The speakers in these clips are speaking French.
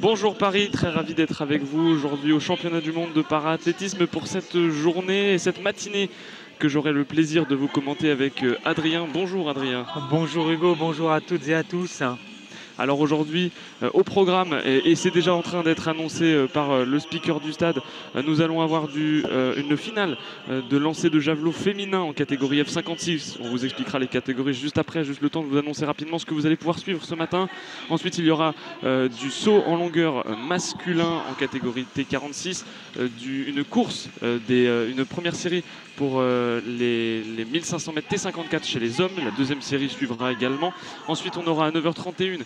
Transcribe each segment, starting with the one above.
Bonjour Paris, très ravi d'être avec vous aujourd'hui au championnat du monde de para-athlétisme pour cette journée et cette matinée que j'aurai le plaisir de vous commenter avec Adrien. Bonjour Adrien. Bonjour Hugo, bonjour à toutes et à tous. Alors aujourd'hui, au programme, et c'est déjà en train d'être annoncé par le speaker du stade, nous allons avoir une finale de lancer de javelot féminin en catégorie F56. On vous expliquera les catégories juste après, juste le temps de vous annoncer rapidement ce que vous allez pouvoir suivre ce matin. Ensuite, il y aura du saut en longueur masculin en catégorie T46, une course, une première série pour les 1500 mètres T54 chez les hommes. La deuxième série suivra également. Ensuite, on aura à 9h31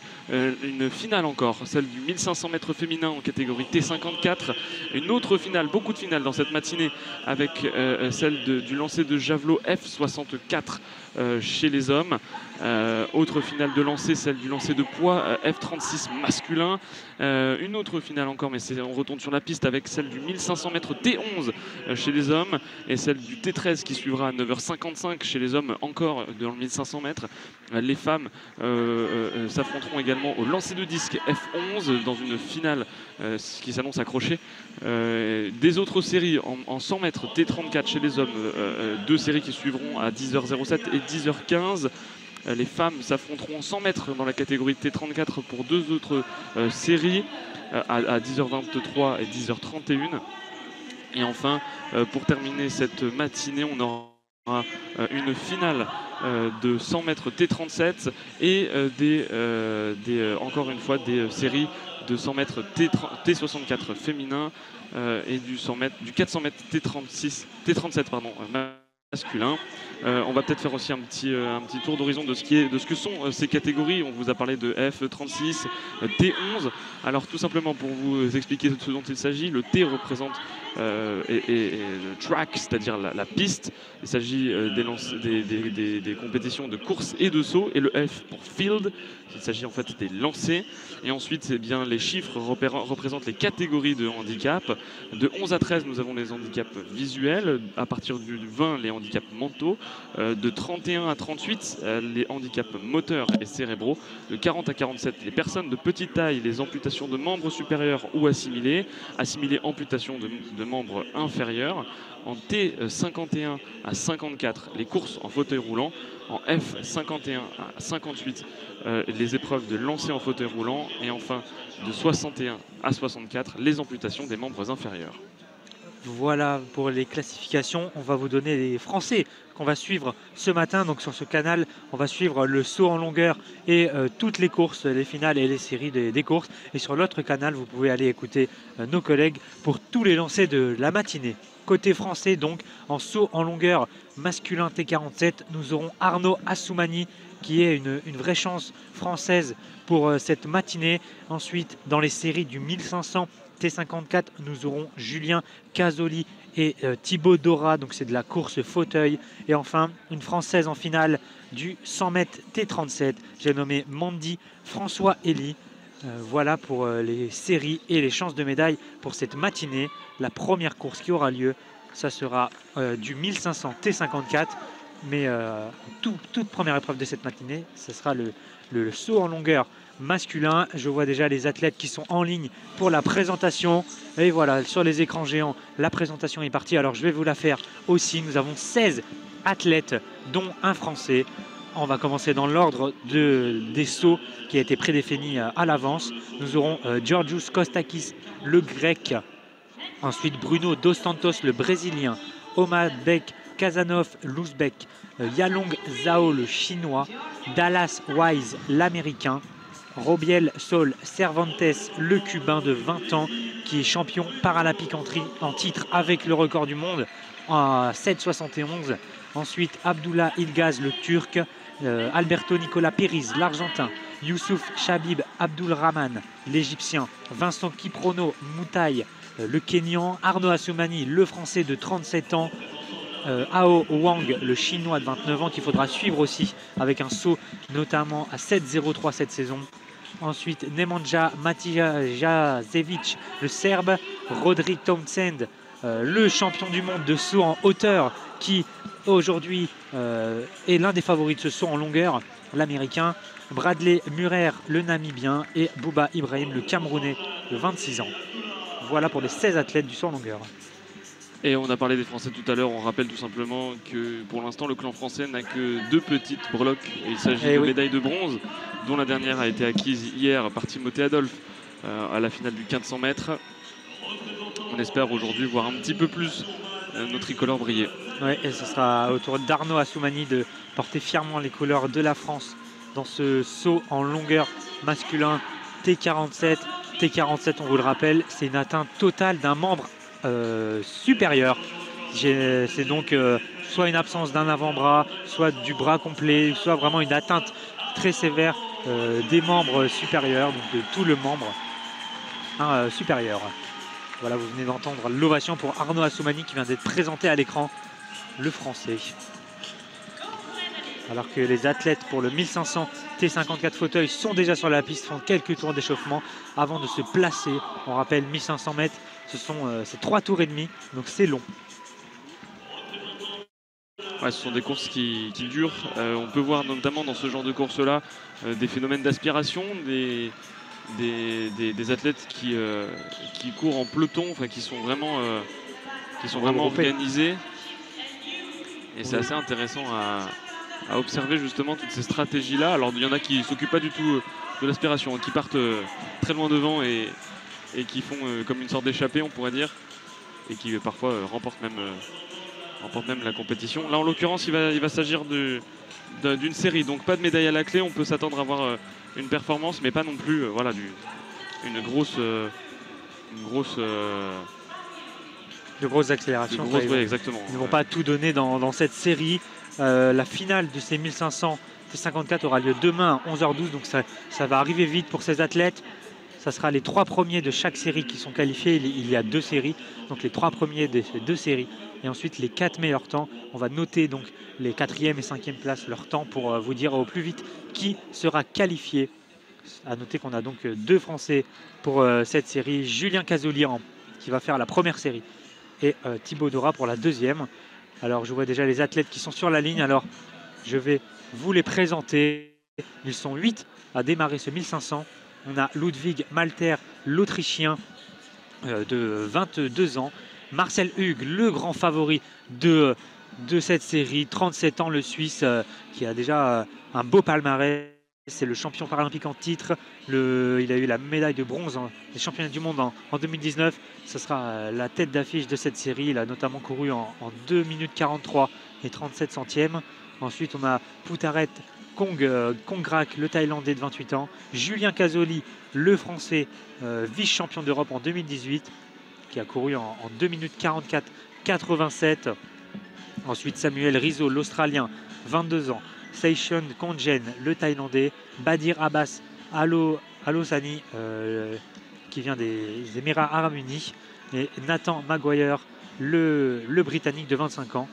une finale encore, celle du 1500 mètres féminin en catégorie T54. Une autre finale, beaucoup de finales dans cette matinée, avec celle du lancer de javelot F64 chez les hommes. Autre finale de lancer, celle du lancer de poids F36 masculin. Une autre finale encore, mais on retourne sur la piste avec celle du 1500 mètres T11 chez les hommes et celle du T13 qui suivra à 9h55 chez les hommes, encore dans le 1500 mètres. Les femmes s'affronteront également au lancer de disque F11 dans une finale qui s'annonce accrochée. Des autres séries en 100 mètres T34 chez les hommes, deux séries qui suivront à 10h07 et 10h15. Les femmes s'affronteront en 100 mètres dans la catégorie T34 pour deux autres séries à 10h23 et 10h31. Et enfin, pour terminer cette matinée, on aura une finale de 100 mètres T37 et encore une fois des séries de 100 mètres T64 féminin et du 400 mètres T37 masculin. On va peut-être faire aussi un petit tour d'horizon de ce que sont ces catégories. On vous a parlé de F36, T11. Alors tout simplement pour vous expliquer ce dont il s'agit, le T représente le track, c'est-à-dire la piste. Il s'agit des compétitions de course et de saut, et le F pour field. Il s'agit en fait des lancers. Et ensuite, eh bien, les chiffres représentent les catégories de handicap. De 11 à 13, nous avons les handicaps visuels. À partir du 20, les handicaps mentaux. De 31 à 38, les handicaps moteurs et cérébraux. De 40 à 47, les personnes de petite taille, les amputations de membres supérieurs ou assimilés. Assimilés, amputation de membres inférieurs. En T51 à 54, les courses en fauteuil roulant. En F51 à 58, les épreuves de lancer en fauteuil roulant. Et enfin, de 61 à 64, les amputations des membres inférieurs. Voilà pour les classifications. On va vous donner les Français qu'on va suivre ce matin. Donc sur ce canal, on va suivre le saut en longueur et toutes les courses, les finales et les séries des courses. Et sur l'autre canal, vous pouvez aller écouter nos collègues pour tous les lancers de la matinée. Côté français, donc, en saut en longueur masculin T47, nous aurons Arnaud Assoumani qui est une vraie chance française pour cette matinée. Ensuite, dans les séries du 1500 T54, nous aurons Julien Casoli et Thibaut Dora, donc c'est de la course fauteuil. Et enfin, une Française en finale du 100 mètres T37, j'ai nommé Mandy François Elie. Voilà pour les séries et les chances de médaille pour cette matinée. La première course qui aura lieu, ça sera du 1500 T54. Mais toute première épreuve de cette matinée, ce sera le saut en longueur masculin. Je vois déjà les athlètes qui sont en ligne pour la présentation. Et voilà, sur les écrans géants, la présentation est partie. Alors je vais vous la faire aussi. Nous avons 16 athlètes, dont un Français. On va commencer dans l'ordre des sauts qui a été prédéfini à l'avance. Nous aurons Georgios Kostakis, le grec. Ensuite Bruno Dos Santos, le brésilien. Omadbek Kazanov, l'ouzbek. Yalong Zhao, le chinois. Dallas Wise, l'américain. Robiel Sol Cervantes, le cubain de 20 ans, qui est champion paralympique en titre avec le record du monde à 7,71. Ensuite, Abdullah Ilgaz, le turc. Alberto Nicolas Périz, l'argentin. Youssouf Chabib Abdulrahman, l'égyptien. Vincent Kiprono Moutaï, le Kenyan. Arnaud Assoumani, le français de 37 ans. Ao Wang, le chinois de 29 ans, qu'il faudra suivre aussi avec un saut notamment à 7,03 cette saison. Ensuite, Nemanja Matijasevic, le serbe. Rodri Townsend, le champion du monde de saut en hauteur, qui aujourd'hui est l'un des favoris de ce saut en longueur, l'américain. Bradley Murer, le Namibien, et Bouba Ibrahim, le Camerounais de 26 ans. Voilà pour les 16 athlètes du saut en longueur. Et on a parlé des Français tout à l'heure, on rappelle tout simplement que pour l'instant le clan français n'a que 2 petites breloques. Il s'agit de médailles de bronze, dont la dernière a été acquise hier par Timothée Adolphe à la finale du 1500 mètres. On espère aujourd'hui voir un petit peu plus nos tricolores briller. Ouais, et ce sera au tour d'Arnaud Assoumani de porter fièrement les couleurs de la France dans ce saut en longueur masculin T47. T47, on vous le rappelle, c'est une atteinte totale d'un membre supérieur. C'est donc soit une absence d'un avant-bras, soit du bras complet, soit vraiment une atteinte très sévère des membres supérieurs, donc de tout le membre supérieur. Voilà, vous venez d'entendre l'ovation pour Arnaud Assoumani qui vient d'être présenté à l'écran, le français. Alors que les athlètes pour le 1500 T54 fauteuil sont déjà sur la piste, font quelques tours d'échauffement avant de se placer. On rappelle, 1500 mètres, c'est 3 tours et demi, donc c'est long. Ouais, ce sont des courses qui durent. On peut voir notamment dans ce genre de course-là des phénomènes d'aspiration, des athlètes qui courent en peloton, enfin, qui sont vraiment organisés. Et c'est assez intéressant à observer justement toutes ces stratégies-là. Alors il y en a qui ne s'occupent pas du tout de l'aspiration, qui partent très loin devant et qui font comme une sorte d'échappée, on pourrait dire, et qui parfois remportent même la compétition. Là en l'occurrence il va s'agir d'une série, donc pas de médaille à la clé. On peut s'attendre à avoir une performance, mais pas non plus voilà, de grosses accélérations. Oui, exactement. Ils ne vont pas tout donner dans cette série. La finale de ces 1500 T54 aura lieu demain à 11h12, donc ça va arriver vite pour ces athlètes. Ça sera les 3 premiers de chaque série qui sont qualifiés. Il y a 2 séries, donc les 3 premiers de ces 2 séries. Et ensuite les 4 meilleurs temps. On va noter donc les 4e et 5e places, leur temps, pour vous dire au plus vite qui sera qualifié. À noter qu'on a donc 2 Français pour cette série. Julien Cazoli qui va faire la première série et Thibaut Dora pour la 2e. Alors je vois déjà les athlètes qui sont sur la ligne. Alors je vais vous les présenter. Ils sont 8 à démarrer ce 1500. On a Ludwig Malter, l'Autrichien de 22 ans. Marcel Hugues, le grand favori de cette série. 37 ans, le Suisse, qui a déjà un beau palmarès. C'est le champion paralympique en titre. Il a eu la médaille de bronze des championnats du monde en 2019. Ce sera la tête d'affiche de cette série. Il a notamment couru en 2 minutes 43 et 37 centièmes. Ensuite, on a Poutaret Kongrak, le Thaïlandais de 28 ans. Julien Cazoli, le Français, vice-champion d'Europe en 2018, qui a couru en 2 minutes 44 87. Ensuite, Samuel Rizzo, l'Australien, 22 ans. Seishon Konjen, le Thaïlandais. Badir Abbas Alosani, qui vient des Émirats Arabes Unis. Et Nathan Maguire, le Britannique de 25 ans.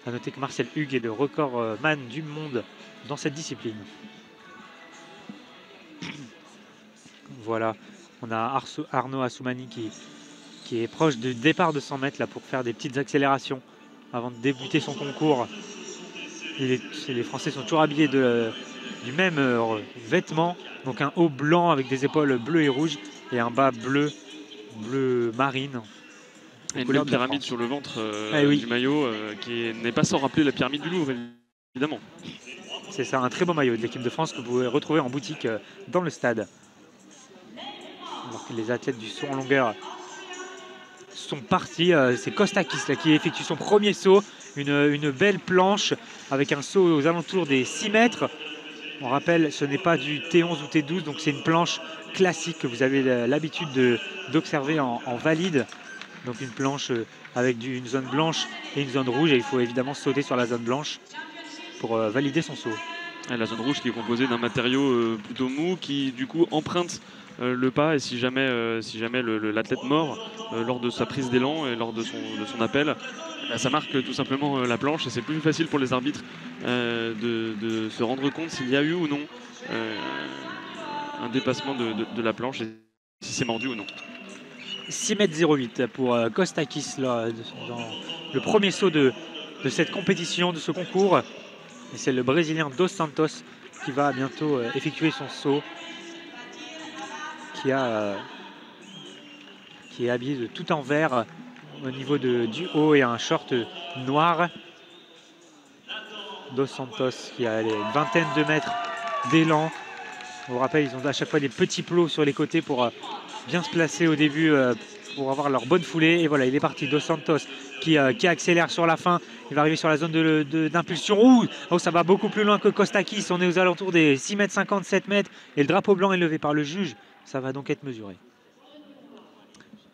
A noter que Marcel Hugues est le recordman du monde dans cette discipline. Voilà, on a Arnaud Assoumani qui est proche du départ de 100 mètres là, pour faire des petites accélérations avant de débuter son concours. Les Français sont toujours habillés du même vêtement, donc un haut blanc avec des épaules bleues et rouges et un bas bleu marine. Et une belle pyramide sur le ventre du maillot qui n'est pas sans rappeler la pyramide du Louvre, évidemment. C'est ça, un très beau maillot de l'équipe de France que vous pouvez retrouver en boutique dans le stade. Alors que les athlètes du saut en longueur sont partis. C'est Kostakis là, qui effectue son premier saut. Une belle planche avec un saut aux alentours des 6 mètres. On rappelle, ce n'est pas du T11 ou T12, donc c'est une planche classique que vous avez l'habitude d'observer en valide. Donc une planche avec une zone blanche et une zone rouge. Et il faut évidemment sauter sur la zone blanche pour valider son saut. Et la zone rouge qui est composée d'un matériau plutôt mou qui du coup emprunte le pas. Et si jamais l'athlète mord lors de sa prise d'élan et lors de son appel, ça marque tout simplement la planche. Et c'est plus facile pour les arbitres de se rendre compte s'il y a eu ou non un dépassement de la planche et si c'est mordu ou non. 6,08 m pour Kostakis là, dans le premier saut de cette compétition, de ce concours. Et c'est le Brésilien Dos Santos qui va bientôt effectuer son saut, qui est habillé de tout en vert au niveau du haut et un short noir. Dos Santos qui a une vingtaine de mètres d'élan. On vous rappelle, ils ont à chaque fois des petits plots sur les côtés pour bien se placer au début, pour avoir leur bonne foulée. Et voilà, il est parti. Dos Santos qui accélère sur la fin. Il va arriver sur la zone d'impulsion. Oh, ça va beaucoup plus loin que Kostakis. On est aux alentours des 6 mètres 50, 7 mètres. Et le drapeau blanc est levé par le juge. Ça va donc être mesuré.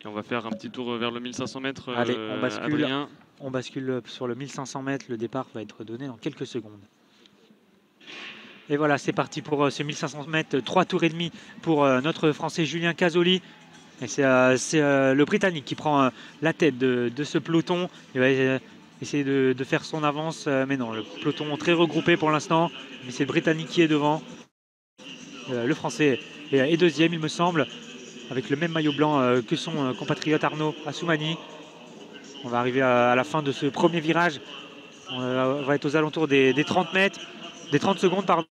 Et on va faire un petit tour vers le 1500 mètres. Allez, on bascule. Adrien. On bascule sur le 1500 mètres. Le départ va être donné dans quelques secondes. Et voilà, c'est parti pour ce 1500 mètres. 3 tours et demi pour notre Français Julien Cazoli. Et c'est le Britannique qui prend la tête de ce peloton. Il va essayer de faire son avance. Mais non, le peloton très regroupé pour l'instant. Mais c'est le Britannique qui est devant. Le Français est deuxième, il me semble, avec le même maillot blanc que son compatriote Arnaud Assoumani. On va arriver à la fin de ce premier virage. On va être aux alentours des 30 mètres, des 30 secondes, pardon.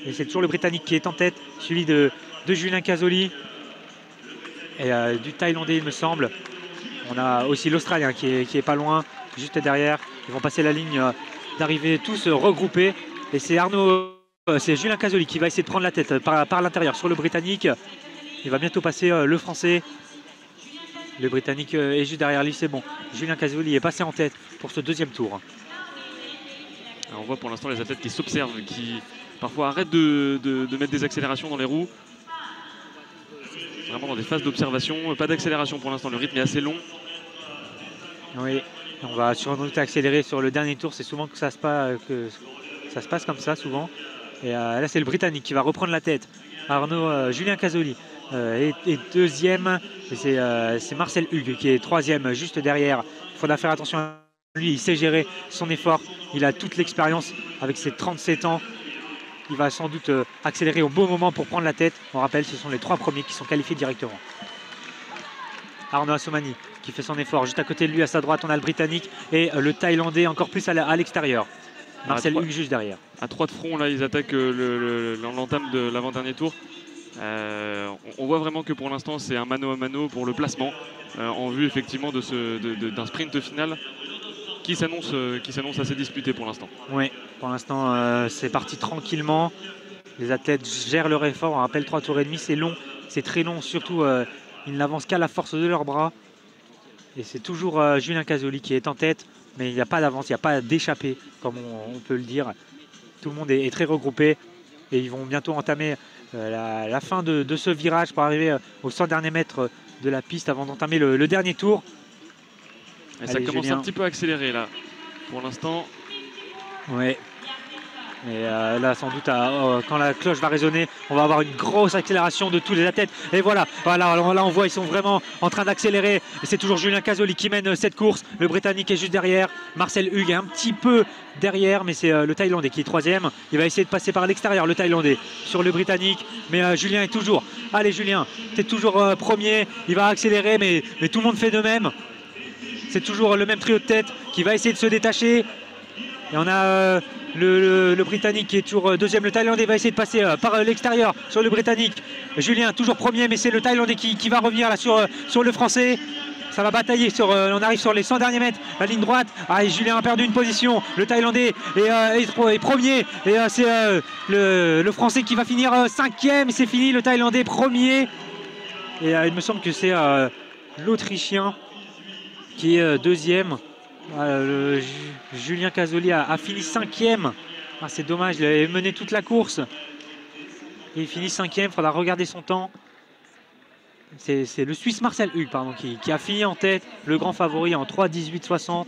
Et c'est toujours le Britannique qui est en tête, suivi de Julien Cazoli et du Thaïlandais, il me semble. On a aussi l'Australien qui est pas loin, juste derrière. Ils vont passer la ligne d'arrivée tous regroupés. Et c'est Julien Cazoli qui va essayer de prendre la tête par l'intérieur sur le Britannique. Il va bientôt passer le Français. Le Britannique est juste derrière lui, c'est bon. Julien Cazoli est passé en tête pour ce deuxième tour. Alors on voit pour l'instant les athlètes qui s'observent, qui parfois arrêtent de mettre des accélérations dans les roues. Vraiment dans des phases d'observation, pas d'accélération pour l'instant, le rythme est assez long. Oui, on va sûrement accélérer sur le dernier tour, c'est souvent que ça se passe comme ça souvent. Et là c'est le Britannique qui va reprendre la tête. Julien Cazoli est deuxième, et c'est Marcel Hugues qui est troisième juste derrière. Il faudra faire attention à lui, il sait gérer son effort, il a toute l'expérience avec ses 37 ans. Il va sans doute accélérer au bon moment pour prendre la tête. On rappelle, ce sont les 3 premiers qui sont qualifiés directement. Arnaud Assoumani qui fait son effort. Juste à côté de lui, à sa droite, on a le Britannique et le Thaïlandais encore plus à l'extérieur. Marcel Hugues juste derrière. À 3 de front, là, ils attaquent l'entame de l'avant-dernier tour. On voit vraiment que pour l'instant, c'est un mano à mano pour le placement, en vue effectivement d'un sprint final qui s'annonce assez disputé pour l'instant. Oui, pour l'instant, c'est parti tranquillement. Les athlètes gèrent leur effort. On rappelle 3 tours et demi, c'est long, c'est très long. Surtout, ils n'avancent qu'à la force de leurs bras. Et c'est toujours Julien Cazoli qui est en tête, mais il n'y a pas d'avance, il n'y a pas d'échappée, comme on peut le dire. Tout le monde est très regroupé et ils vont bientôt entamer la fin de ce virage pour arriver aux 100 derniers mètres de la piste avant d'entamer le dernier tour. Et ça commence Julien un petit peu à accélérer là, pour l'instant. Oui. Et là, sans doute, quand la cloche va résonner, on va avoir une grosse accélération de tous les athlètes. Et voilà, là on voit, ils sont vraiment en train d'accélérer. Et c'est toujours Julien Cazoli qui mène cette course. Le Britannique est juste derrière. Marcel Hugues est un petit peu derrière, mais c'est le Thaïlandais qui est troisième. Il va essayer de passer par l'extérieur, le Thaïlandais, sur le Britannique. Mais Julien est toujours... Allez Julien, tu es toujours premier. Il va accélérer, mais tout le monde fait de même. C'est toujours le même trio de tête qui va essayer de se détacher. Et on a le Britannique qui est toujours deuxième. Le Thaïlandais va essayer de passer par l'extérieur sur le Britannique. Julien toujours premier, mais c'est le Thaïlandais qui va revenir là sur le Français. Ça va batailler, on arrive sur les 100 derniers mètres, la ligne droite. Et Julien a perdu une position. Le Thaïlandais est premier. Et c'est le Français qui va finir cinquième. C'est fini, le Thaïlandais premier. Et il me semble que c'est l'Autrichien qui est deuxième. Julien Cazoli a fini cinquième. C'est dommage, il avait mené toute la course. Et il finit cinquième, il faudra regarder son temps. C'est le Suisse Marcel Hugues qui a fini en tête, le grand favori en 3:18:60.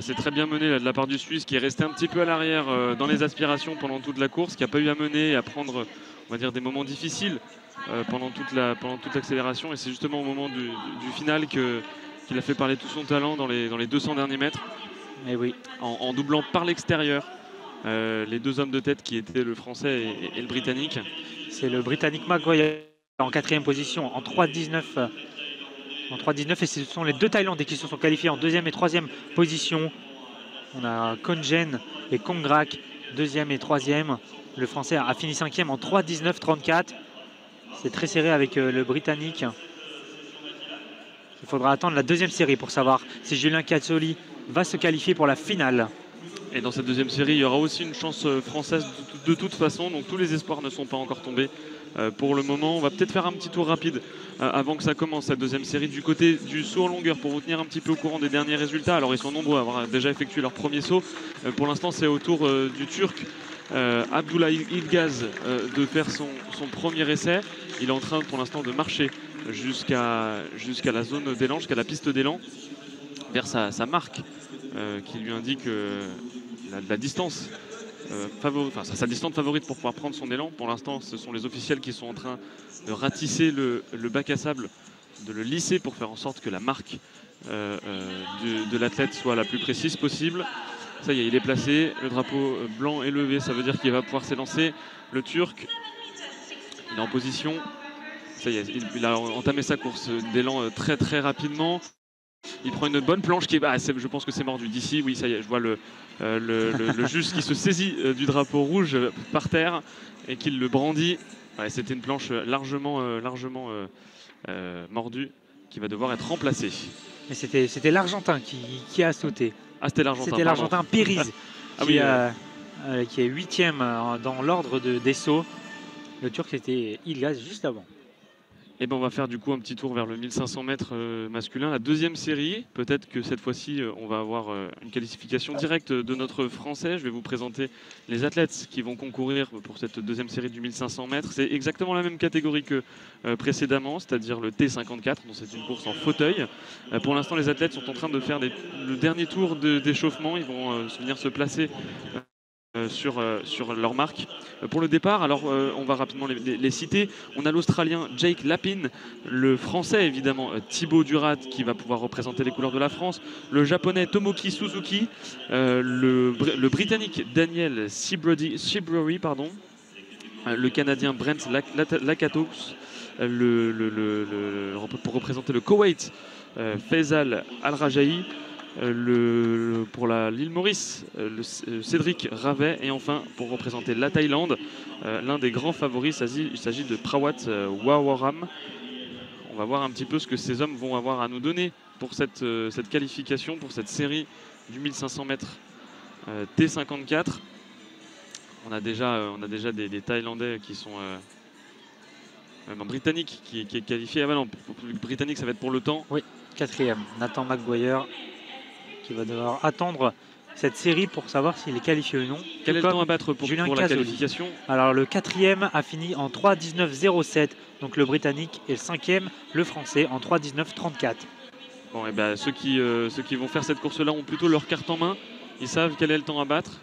C'est très bien mené là, de la part du Suisse qui est resté un petit peu à l'arrière dans les aspirations pendant toute la course, qui n'a pas eu à mener et à prendre, on va dire, des moments difficiles pendant toute l'accélération. Et c'est justement au moment du final qu'il a fait parler tout son talent dans les 200 derniers mètres. Et oui. En doublant par l'extérieur les 2 hommes de tête qui étaient le Français et le Britannique. C'est le Britannique McGuire en 4e position en 3:19. Et ce sont les 2 Thaïlandais qui se sont qualifiés en 2e et 3e position. On a Kongen et Kongrak deuxième et troisième. Le Français a fini cinquième en 3,19,34. C'est très serré avec le Britannique. Il faudra attendre la deuxième série pour savoir si Julien Cazzoli va se qualifier pour la finale. Et dans cette deuxième série, il y aura aussi une chance française de toute façon. Donc tous les espoirs ne sont pas encore tombés pour le moment. On va peut-être faire un petit tour rapide avant que ça commence, cette deuxième série. Du côté du saut en longueur, pour vous tenir un petit peu au courant des derniers résultats. Alors ils sont nombreux à avoir déjà effectué leur premier saut. Pour l'instant, c'est au tour du Turc Abdullah Ilgaz de faire son premier essai. Il est en train pour l'instant de marcher jusqu'à la zone d'élan, jusqu'à la piste d'élan, vers sa marque qui lui indique la distance sa distance favorite pour pouvoir prendre son élan. Pour l'instant, ce sont les officiels qui sont en train de ratisser le bac à sable, de le lisser pour faire en sorte que la marque de l'athlète soit la plus précise possible. Ça y est, il est placé, le drapeau blanc est levé, ça veut dire qu'il va pouvoir s'élancer. Le Turc, il est en position, ça y est, il a entamé sa course d'élan très très rapidement. Il prend une bonne planche qui est, je pense que c'est mordu d'ici, oui ça y est, je vois le juge qui se saisit du drapeau rouge par terre et qui le brandit. Ouais, c'était une planche largement mordue qui va devoir être remplacée. Mais c'était l'Argentin qui a sauté. Ah, c'était l'Argentin. C'était l'Argentin Pérez qui est 8e dans l'ordre des sauts. Le Turc, c'était Ilgaz juste avant. Et ben on va faire du coup un petit tour vers le 1500 mètres masculin, la deuxième série. Peut-être que cette fois-ci, on va avoir une qualification directe de notre Français. Je vais vous présenter les athlètes qui vont concourir pour cette deuxième série du 1500 mètres. C'est exactement la même catégorie que précédemment, c'est-à-dire le T54, donc c'est une course en fauteuil. Pour l'instant, les athlètes sont en train de faire le dernier tour d'échauffement. Ils vont venir se placer sur leur marque. Pour le départ, alors on va rapidement les citer. On a l'Australien Jake Lapin, le Français évidemment Thibaut Durat qui va pouvoir représenter les couleurs de la France, le Japonais Tomoki Suzuki, le Britannique Daniel Seabury, le Canadien Brent Lakatos, pour représenter le Koweït Faisal Al-Rajahi, pour l'île Maurice, Cédric Ravet, et enfin pour représenter la Thaïlande, l'un des grands favoris, il s'agit de Prawat Wawaram. On va voir un petit peu ce que ces hommes vont avoir à nous donner pour cette qualification, pour cette série du 1500 mètres T54. On a déjà des Thaïlandais qui sont un Britannique qui est qualifié. Ah ben non, le Britannique ça va être pour le temps. Oui, 4e, Nathan McGuire, qui va devoir attendre cette série pour savoir s'il est qualifié ou non. Quel est le temps à battre pour la qualification? Alors le 4e a fini en 3,19,07, donc le Britannique, et le 5e, le Français, en 3,19,34. Bon, et ben, ceux qui vont faire cette course-là ont plutôt leur carte en main. Ils savent quel est le temps à battre.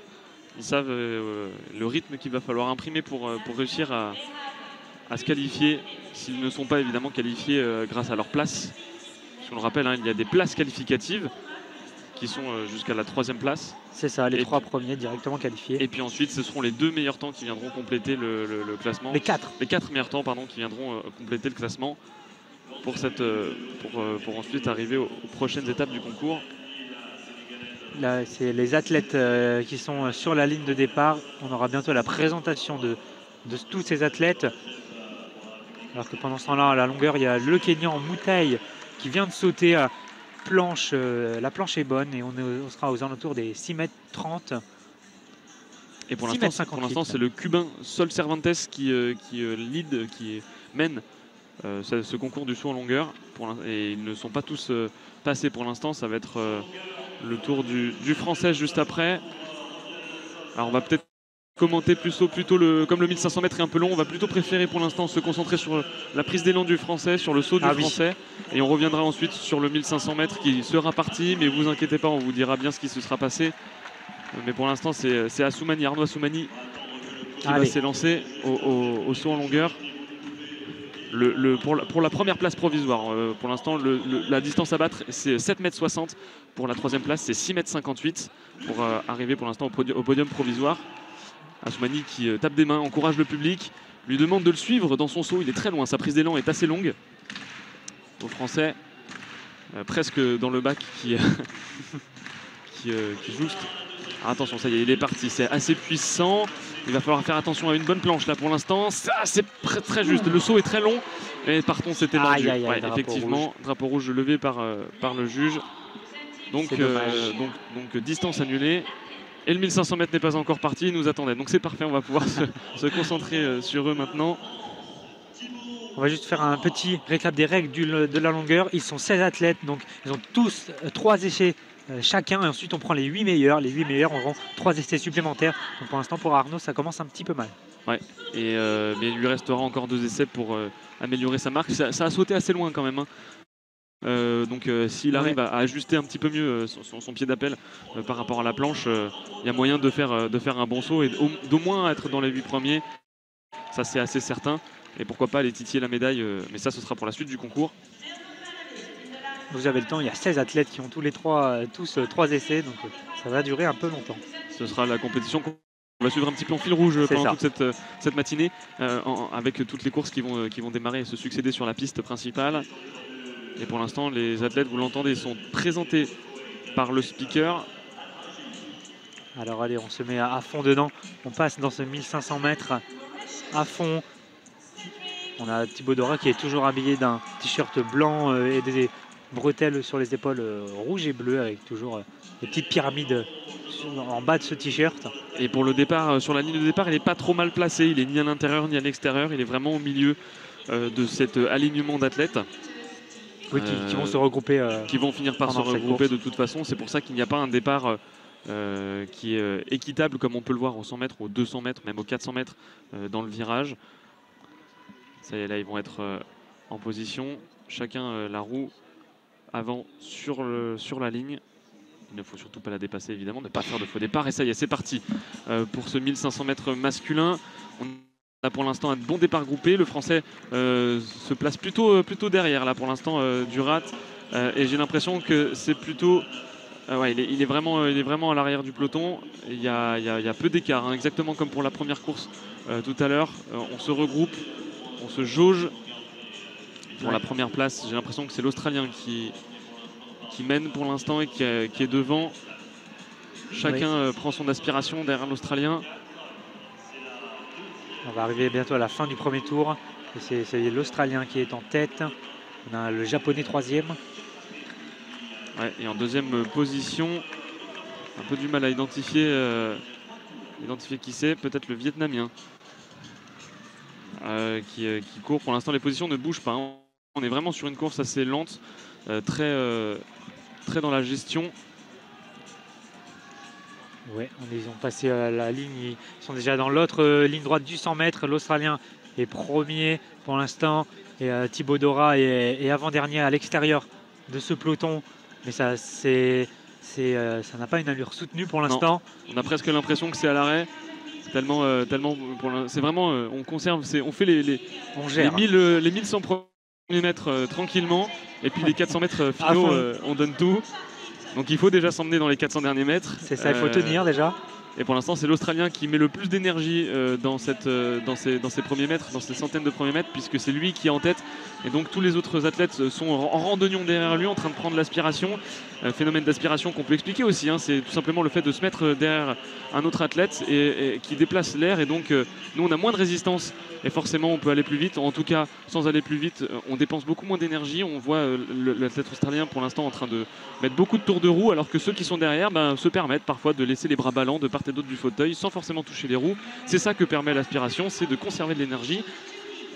Ils savent le rythme qu'il va falloir imprimer pour réussir à se qualifier, s'ils ne sont pas évidemment qualifiés grâce à leur place. Parce qu'on le rappelle, il y a des places qualificatives qui sont jusqu'à la 3e place. C'est ça, les 3 premiers directement qualifiés. Et puis ensuite, ce seront les 2 meilleurs temps qui viendront compléter le classement. Les 4 meilleurs temps, pardon, qui viendront compléter le classement pour ensuite arriver aux prochaines étapes du concours. Là, c'est les athlètes qui sont sur la ligne de départ. On aura bientôt la présentation de tous ces athlètes. Alors que pendant ce temps-là, à la longueur, il y a le Kenyan Moutai qui vient de sauter à planche. La planche est bonne et on sera aux alentours des 6,30 m. Et pour l'instant, c'est le Cubain Sol Cervantes qui mène ce concours du saut en longueur. Et ils ne sont pas tous passés pour l'instant. Ça va être le tour du Français juste après. Alors on va peut-être commenter plutôt comme le 1500 mètres est un peu long, on va plutôt préférer pour l'instant se concentrer sur la prise d'élan du Français, sur le saut du Français, et on reviendra ensuite sur le 1500 mètres qui sera parti, mais vous inquiétez pas, on vous dira bien ce qui se sera passé. Mais pour l'instant c'est Arnaud Assoumani qui va s'élancer au saut en longueur. Pour la première place provisoire, pour l'instant la distance à battre c'est 7,60 m. Pour la 3e place c'est 6,58 m pour arriver pour l'instant au podium provisoire. Assoumani qui tape des mains, encourage le public, lui demande de le suivre dans son saut. Il est très loin, sa prise d'élan est assez longue. Au Français, presque dans le bac qui juste Attention, ça y est, il est parti, c'est assez puissant. Il va falloir faire attention à une bonne planche là pour l'instant. Ça, c'est très juste. Le saut est très long. Et par contre, c'était tendu. Ouais, effectivement, drapeau rouge levé par le juge. Donc distance annulée. Et le 1500 mètres n'est pas encore parti, il nous attendait. Donc c'est parfait, on va pouvoir se concentrer sur eux maintenant. On va juste faire un petit récap des règles de la longueur. Ils sont 16 athlètes, donc ils ont tous 3 essais chacun. Et ensuite, on prend les 8 meilleurs. Les 8 meilleurs auront 3 essais supplémentaires. Donc pour l'instant, pour Arnaud, ça commence un petit peu mal. Ouais, mais il lui restera encore 2 essais pour améliorer sa marque. Ça a sauté assez loin quand même. Hein. Donc s'il arrive à ajuster un petit peu mieux son pied d'appel par rapport à la planche, il y a moyen de faire un bon saut et d'au moins être dans les 8 premiers. Ça, c'est assez certain. Et pourquoi pas aller titiller la médaille, mais ça, ce sera pour la suite du concours. Vous avez le temps, il y a 16 athlètes qui ont tous 3 essais, donc ça va durer un peu longtemps. Ce sera la compétition qu'on va suivre un petit peu en fil rouge pendant toute cette matinée, avec toutes les courses qui vont démarrer et se succéder sur la piste principale. Et pour l'instant, les athlètes, vous l'entendez, sont présentés par le speaker. Alors allez, on se met à fond dedans. On passe dans ce 1500 mètres à fond. On a Thibaut Dora qui est toujours habillé d'un t-shirt blanc et des bretelles sur les épaules rouges et bleues avec toujours des petites pyramides en bas de ce t-shirt. Et pour le départ, sur la ligne de départ, il n'est pas trop mal placé. Il est ni à l'intérieur ni à l'extérieur. Il est vraiment au milieu de cet alignement d'athlètes. Oui, qui vont se regrouper. Qui vont finir par se regrouper de toute façon. C'est pour ça qu'il n'y a pas un départ qui est équitable comme on peut le voir au 100 mètres, aux 200 mètres, même aux 400 mètres dans le virage. Ça y est, là, ils vont être en position. Chacun la roue avant sur la ligne. Il ne faut surtout pas la dépasser, évidemment, ne pas faire de faux départ. Et ça y est, c'est parti pour ce 1500 mètres masculin. On a pour l'instant un bon départ groupé. Le Français se place plutôt derrière, là, pour l'instant, Durat. Et j'ai l'impression que c'est plutôt... ouais, il est vraiment à l'arrière du peloton. Il y a peu d'écart, hein, exactement comme pour la première course tout à l'heure. On se regroupe. On se jauge pour la première place. J'ai l'impression que c'est l'Australien qui mène pour l'instant et qui est devant. Chacun prend son aspiration derrière l'Australien. On va arriver bientôt à la fin du premier tour. C'est l'Australien qui est en tête. On a le Japonais 3e. Ouais, et en deuxième position, un peu du mal à identifier qui c'est. Peut-être le Vietnamien. Qui court. Pour l'instant, les positions ne bougent pas. Hein. On est vraiment sur une course assez lente, très dans la gestion. Ouais, ils ont passé la ligne. Ils sont déjà dans l'autre ligne droite du 100 mètres. L'Australien est premier pour l'instant. Et Thibaut Dora est avant-dernier à l'extérieur de ce peloton. Mais ça n'a pas une allure soutenue pour l'instant. On a presque l'impression que c'est à l'arrêt. Tellement c'est vraiment on conserve, on fait les 1100 premiers mètres tranquillement et puis les 400 mètres finaux on donne tout, donc il faut déjà s'emmener dans les 400 derniers mètres. C'est ça, il faut tenir déjà. Et pour l'instant, c'est l'Australien qui met le plus d'énergie dans ces premiers mètres, dans ces centaines de premiers mètres, puisque c'est lui qui est en tête. Et donc tous les autres athlètes sont en randonnion derrière lui, en train de prendre l'aspiration. Phénomène d'aspiration qu'on peut expliquer aussi, hein, c'est tout simplement le fait de se mettre derrière un autre athlète et qui déplace l'air. Et donc nous, on a moins de résistance et forcément, on peut aller plus vite. En tout cas, sans aller plus vite, on dépense beaucoup moins d'énergie. On voit l'athlète australien pour l'instant en train de mettre beaucoup de tours de roue, alors que ceux qui sont derrière se permettent parfois de laisser les bras ballants de part et d'autre du fauteuil sans forcément toucher les roues. C'est ça que permet l'aspiration, c'est de conserver de l'énergie.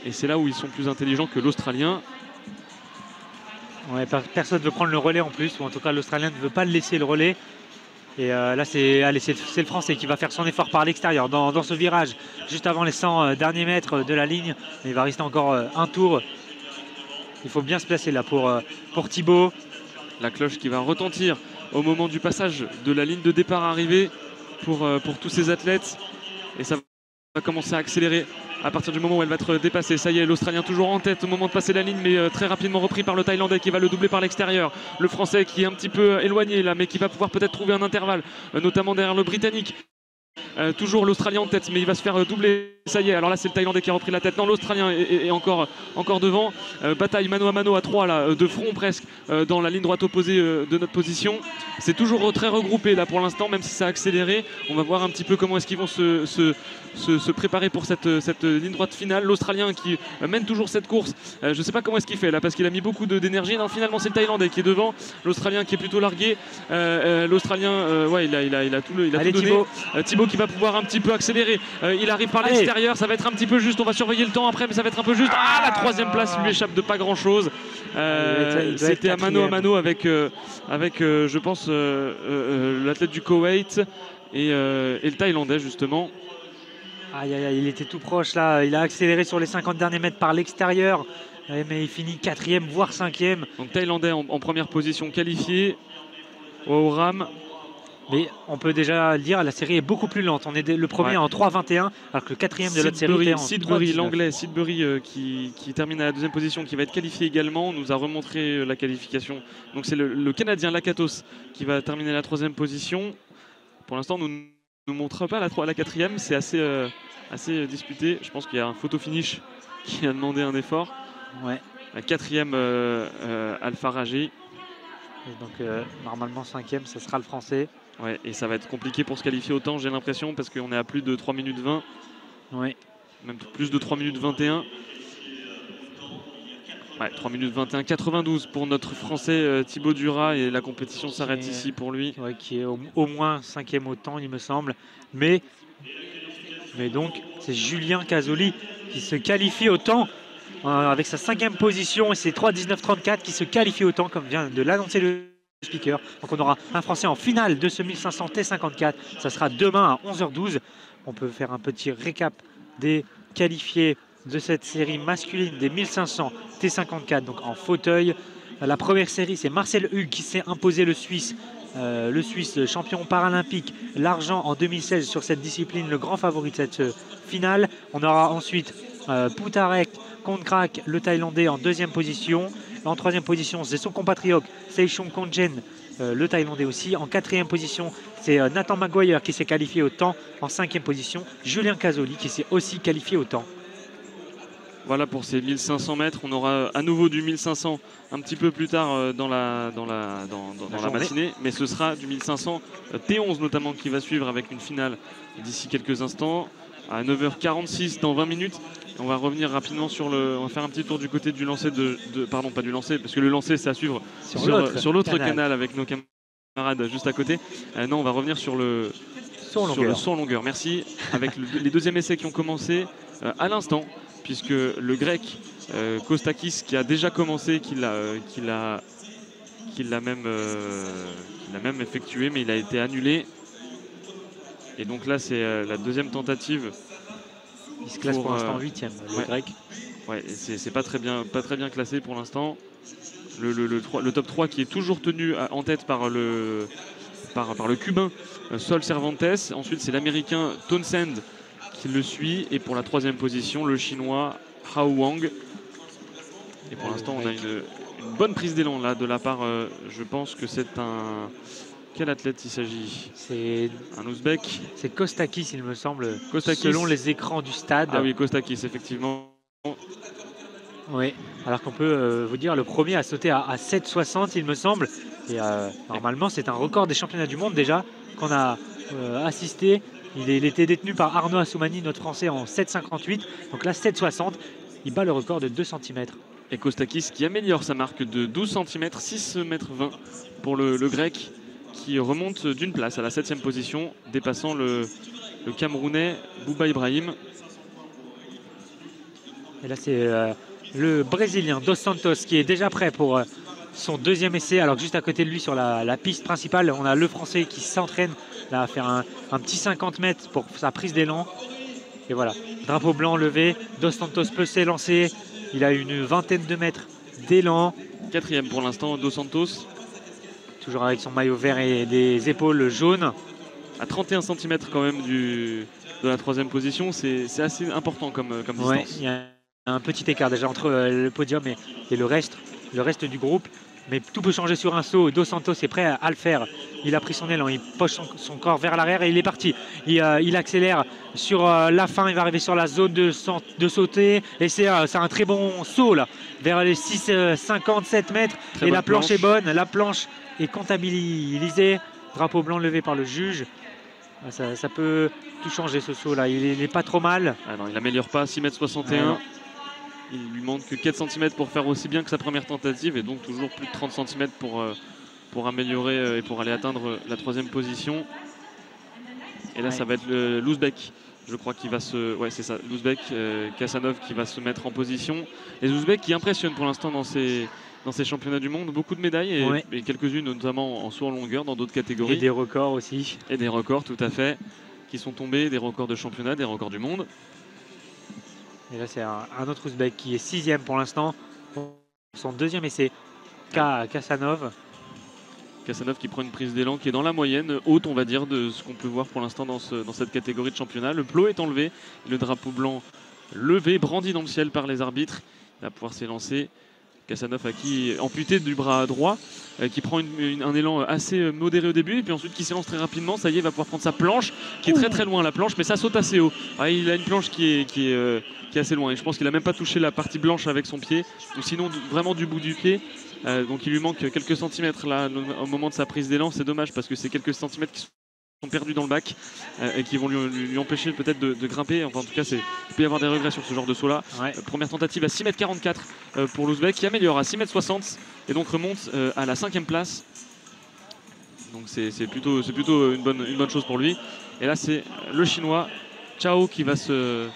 Et c'est là où ils sont plus intelligents que l'Australien. Ouais, personne ne veut prendre le relais en plus, ou en tout cas l'Australien ne veut pas le laisser le relais. Et là, c'est le Français qui va faire son effort par l'extérieur dans ce virage, juste avant les 100 derniers mètres de la ligne. Il va rester encore un tour. Il faut bien se placer là pour Thibaut. La cloche qui va retentir au moment du passage de la ligne de départ arrivée pour tous ces athlètes. Et ça va commencer à accélérer à partir du moment où elle va être dépassée. Ça y est, l'Australien toujours en tête au moment de passer la ligne, mais très rapidement repris par le Thaïlandais qui va le doubler par l'extérieur. Le Français qui est un petit peu éloigné là, mais qui va pouvoir peut-être trouver un intervalle, notamment derrière le Britannique. Toujours l'Australien en tête, mais il va se faire doubler ça y est, alors là c'est le Thaïlandais qui a repris la tête. Non, l'Australien est encore devant. Bataille mano à mano à 3 là, de front presque, dans la ligne droite opposée de notre position. C'est toujours très regroupé là pour l'instant, même si ça a accéléré. On va voir un petit peu comment est-ce qu'ils vont se préparer pour cette ligne droite finale. L'Australien qui mène toujours cette course. Je ne sais pas comment est-ce qu'il fait là, parce qu'il a mis beaucoup d'énergie. Non, finalement c'est le Thaïlandais qui est devant. L'Australien qui est plutôt largué. L'Australien, ouais, il a tout donné. Thibaut qui va pouvoir un petit peu accélérer. Il arrive par l'extérieur. Ça va être un petit peu juste, on va surveiller le temps après, mais ça va être un peu juste. La troisième place lui échappe de pas grand chose. C'était à mano avec je pense l'athlète du Koweït et le Thaïlandais justement. Il était tout proche là, il a accéléré sur les 50 derniers mètres par l'extérieur, mais il finit 4e voire 5e. Donc Thaïlandais en première position qualifié au Ram. Mais on peut déjà le dire, la série est beaucoup plus lente. On est le premier en 3,21, alors que le 4e de l'autre série est en 3,19. Sidbury, l'anglais Sidbury qui termine à la 2e position, qui va être qualifié également, nous a remontré la qualification. Donc c'est le Canadien Lakatos qui va terminer la 3e position. Pour l'instant, nous ne montre pas la 4e, c'est assez disputé. Je pense qu'il y a un photo finish qui a demandé un effort. Ouais. La 4e Alpha Rajé. Donc normalement 5e, ce sera le Français. Ouais, et ça va être compliqué pour se qualifier autant, j'ai l'impression, parce qu'on est à plus de 3 minutes 20. Oui. Même plus de 3 minutes 21. Ouais, 3 minutes 21, 92 pour notre Français Thibaut Duras, et la compétition s'arrête ici pour lui. Ouais, qui est au moins 5e au temps, il me semble. Mais donc, c'est Julien Casoli qui se qualifie au temps avec sa 5e position et ses 3,19,34 qui se qualifie au temps, comme vient de l'annoncer le speaker. Donc on aura un Français en finale de ce 1500 T54. Ça sera demain à 11h12. On peut faire un petit récap des qualifiés de cette série masculine des 1500 T54, donc en fauteuil. La première série, c'est Marcel Hugues qui s'est imposé le Suisse champion paralympique, l'argent en 2016 sur cette discipline, le grand favori de cette finale. On aura ensuite Poutarek Kontrak, le Thaïlandais, en 2e position. En 3e position, c'est son compatriote Seichon Konjen, le Thaïlandais aussi. En 4e position, c'est Nathan Maguire qui s'est qualifié au temps. En 5e position, Julien Casoli qui s'est aussi qualifié au temps. Voilà pour ces 1500 mètres. On aura à nouveau du 1500 un petit peu plus tard dans la matinée. Mais ce sera du 1500 T11 notamment qui va suivre avec une finale d'ici quelques instants. À 9h46 dans 20 minutes. On va revenir rapidement on va faire un petit tour du côté du lancer pardon, pas du lancer, parce que le lancer c'est à suivre sur l'autre canal avec nos camarades juste à côté. Non, on va revenir sur le saut en longueur. Merci. Avec les deuxièmes essais qui ont commencé à l'instant, puisque le grec Kostakis qui a déjà commencé, qui l'a même effectué, mais il a été annulé. Et donc là c'est la deuxième tentative. Il se classe pour l'instant 8e, le grec. Ouais, c'est pas très bien classé pour l'instant. Le top 3 qui est toujours tenu en tête par le Cubain Sol Cervantes. Ensuite c'est l'Américain Townsend qui le suit. Et pour la 3e position, le Chinois Hao Wang. Et pour l'instant on a une bonne prise d'élan là de la part, je pense que c'est un... Quel athlète il s'agit? C'est un Ouzbek. C'est Kostakis, il me semble, Kostakis. Selon les écrans du stade. Ah oui, Kostakis, effectivement. Oui, alors qu'on peut vous dire, le premier a sauté à 7,60, il me semble. Et normalement, c'est un record des championnats du monde déjà qu'on a assisté. Il était détenu par Arnaud Assoumani, notre Français, en 7,58. Donc là, 7,60, il bat le record de 2 cm. Et Kostakis qui améliore sa marque de 12 cm, 6,20 m pour le grec, qui remonte d'une place à la 7e position, dépassant le Camerounais Bouba Ibrahim. Et là, c'est le Brésilien Dos Santos qui est déjà prêt pour son 2e essai. Alors juste à côté de lui, sur la piste principale, on a le Français qui s'entraîne à faire un petit 50 mètres pour sa prise d'élan. Et voilà, drapeau blanc levé, Dos Santos peut s'élancer. Il a une vingtaine de mètres d'élan. 4e pour l'instant, Dos Santos. Toujours avec son maillot vert et des épaules jaunes. À 31 cm quand même de la 3e position, c'est assez important comme distance. Ouais, il y a un petit écart déjà entre le podium et le reste du groupe. Mais tout peut changer sur un saut. Dos Santos est prêt à le faire. Il a pris son élan, il poche son corps vers l'arrière et il est parti. Il accélère sur la fin, il va arriver sur la zone de sauter. Et c'est un très bon saut là, vers les 6,57 mètres. Très et bonne la planche est planche. bonne, la planche est comptabilisée. Drapeau blanc levé par le juge. Ça peut tout changer ce saut là. Il n'est pas trop mal. Ah non, il n'améliore pas, 6,61 m. Il lui manque que 4 cm pour faire aussi bien que sa première tentative et donc toujours plus de 30 cm pour améliorer et pour aller atteindre la 3e position. Et là, ça va être l'Ouzbek, je crois, qui va se... Ouais, c'est ça, l'Ouzbek, Kassanov, qui va se mettre en position. Les Ouzbeks qui impressionnent pour l'instant dans ces championnats du monde. Beaucoup de médailles et quelques-unes, notamment en saut en longueur, dans d'autres catégories. Et des records aussi. Et des records, tout à fait, qui sont tombés, des records de championnat, des records du monde. Et là, c'est un autre Ouzbek qui est 6e pour l'instant. Son 2e essai, Kassanov. Kassanov qui prend une prise d'élan qui est dans la moyenne haute, on va dire, de ce qu'on peut voir pour l'instant dans cette catégorie de championnat. Le plot est enlevé, le drapeau blanc levé, brandi dans le ciel par les arbitres. Il va pouvoir s'élancer. Kassanov amputé du bras droit, qui prend un élan assez modéré au début et puis ensuite qui s'élance très rapidement. Ça y est, il va pouvoir prendre sa planche qui est très très loin, la planche, mais ça saute assez haut. Il a une planche qui est assez loin et je pense qu'il n'a même pas touché la partie blanche avec son pied, ou sinon vraiment du bout du pied. Donc il lui manque quelques centimètres là au moment de sa prise d'élan. C'est dommage parce que c'est quelques centimètres qui sont perdus dans le bac et qui vont lui empêcher peut-être de grimper. Enfin, en tout cas, il peut y avoir des regrets sur ce genre de saut là. Première tentative à 6,44 m pour l'Ouzbek qui améliore à 6,60 m et donc remonte à la 5e place. Donc c'est plutôt une bonne chose pour lui. Et là c'est le Chinois Chao qui va se...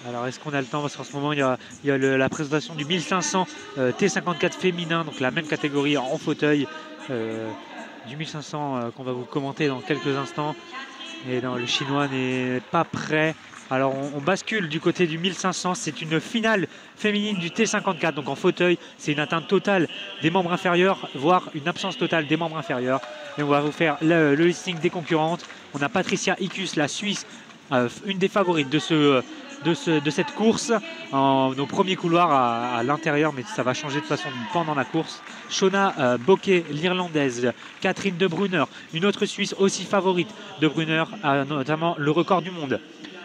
Alors est-ce qu'on a le temps, parce qu'en ce moment il y a la présentation du 1500 T54 féminin, donc la même catégorie en fauteuil, du 1500 qu'on va vous commenter dans quelques instants. Et non, le Chinois n'est pas prêt. Alors on bascule du côté du 1500, c'est une finale féminine du T54, donc en fauteuil, c'est une atteinte totale des membres inférieurs, voire une absence totale des membres inférieurs. Et on va vous faire le listing des concurrentes. On a Patricia Ikus, la Suisse, une des favorites de cette course, au premier couloir à l'intérieur, mais ça va changer de toute façon pendant la course. Shona Bocquet, l'Irlandaise, Catherine De Bruyner, une autre Suisse aussi favorite. De Bruyner a notamment le record du monde.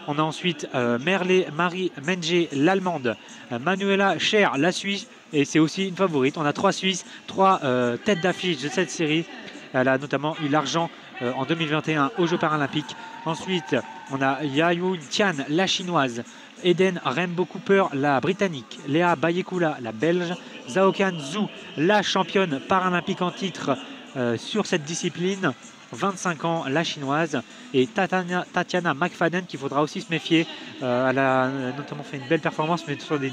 On a ensuite Merle Marie Menge, l'Allemande, Manuela Scher, la Suisse, et c'est aussi une favorite. On a 3 Suisses, 3 têtes d'affiche de cette série. Elle a notamment eu l'argent en 2021 aux Jeux paralympiques. Ensuite, on a Yaoyun Tian, la chinoise, Eden Rainbow Cooper, la britannique, Léa Bayekula, la belge, Zhaokan Zhu, la championne paralympique en titre sur cette discipline, 25 ans, la chinoise, et Tatiana McFadden, qu'il faudra aussi se méfier. Elle a notamment fait une belle performance, mais sur des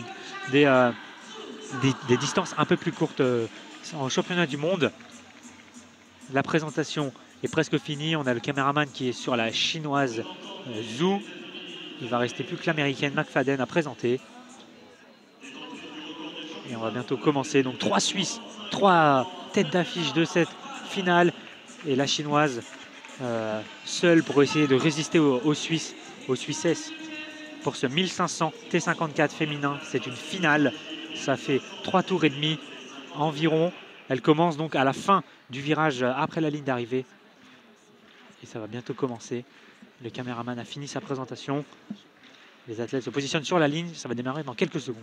distances un peu plus courtes en championnat du monde. La présentation est presque finie. On a le caméraman qui est sur la chinoise Zhu. Il va rester plus que l'américaine McFadden à présenter. Et on va bientôt commencer. Donc 3 Suisses, 3 têtes d'affiche de cette finale. Et la chinoise seule pour essayer de résister aux Suisses, aux Suissesses. Pour ce 1500 T54 féminin, c'est une finale. Ça fait 3 tours et demi environ. Elle commence donc à la fin du virage après la ligne d'arrivée. Et ça va bientôt commencer. Le caméraman a fini sa présentation. Les athlètes se positionnent sur la ligne. Ça va démarrer dans quelques secondes.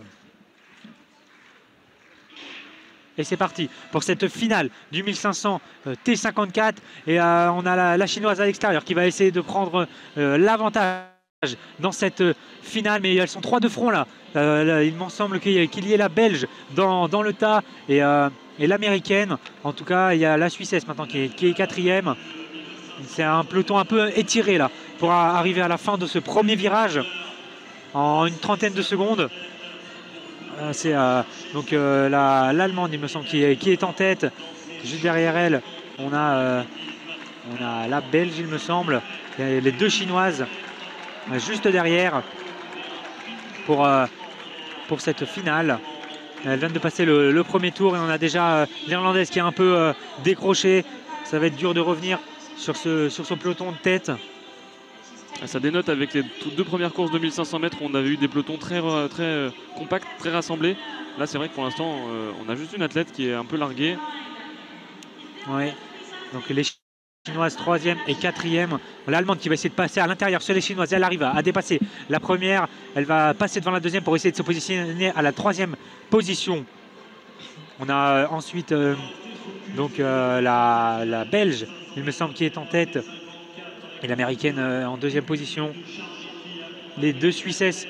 Et c'est parti pour cette finale du 1500 T54. Et on a la chinoise à l'extérieur qui va essayer de prendre l'avantage dans cette finale. Mais elles sont 3 de front là. Il m'en semble qu'il y ait la belge dans le tas et l'américaine. En tout cas, il y a la Suissesse maintenant qui est 4e. C'est un peloton un peu étiré là pour arriver à la fin de ce premier virage en une trentaine de secondes. C'est donc l'Allemande, il me semble, qui est en tête. Juste derrière elle, on a la Belge, il me semble. Et les 2 Chinoises juste derrière pour cette finale. Elles viennent de passer le premier tour et on a déjà l'Irlandaise qui est un peu décrochée. Ça va être dur de revenir sur ce peloton de tête. Ça dénote avec les toutes deux premières courses de 1500 mètres où on avait eu des pelotons très compacts, très rassemblés. Là, c'est vrai que pour l'instant, on a juste une athlète qui est un peu larguée. Oui, donc les Chinoises 3e et 4e. L'Allemande qui va essayer de passer à l'intérieur sur les Chinoises. Elle arrive à dépasser la première. Elle va passer devant la deuxième pour essayer de se positionner à la 3e position. On a ensuite donc la Belge, il me semble, qui est en tête. Et l'Américaine en 2e position. Les deux Suissesses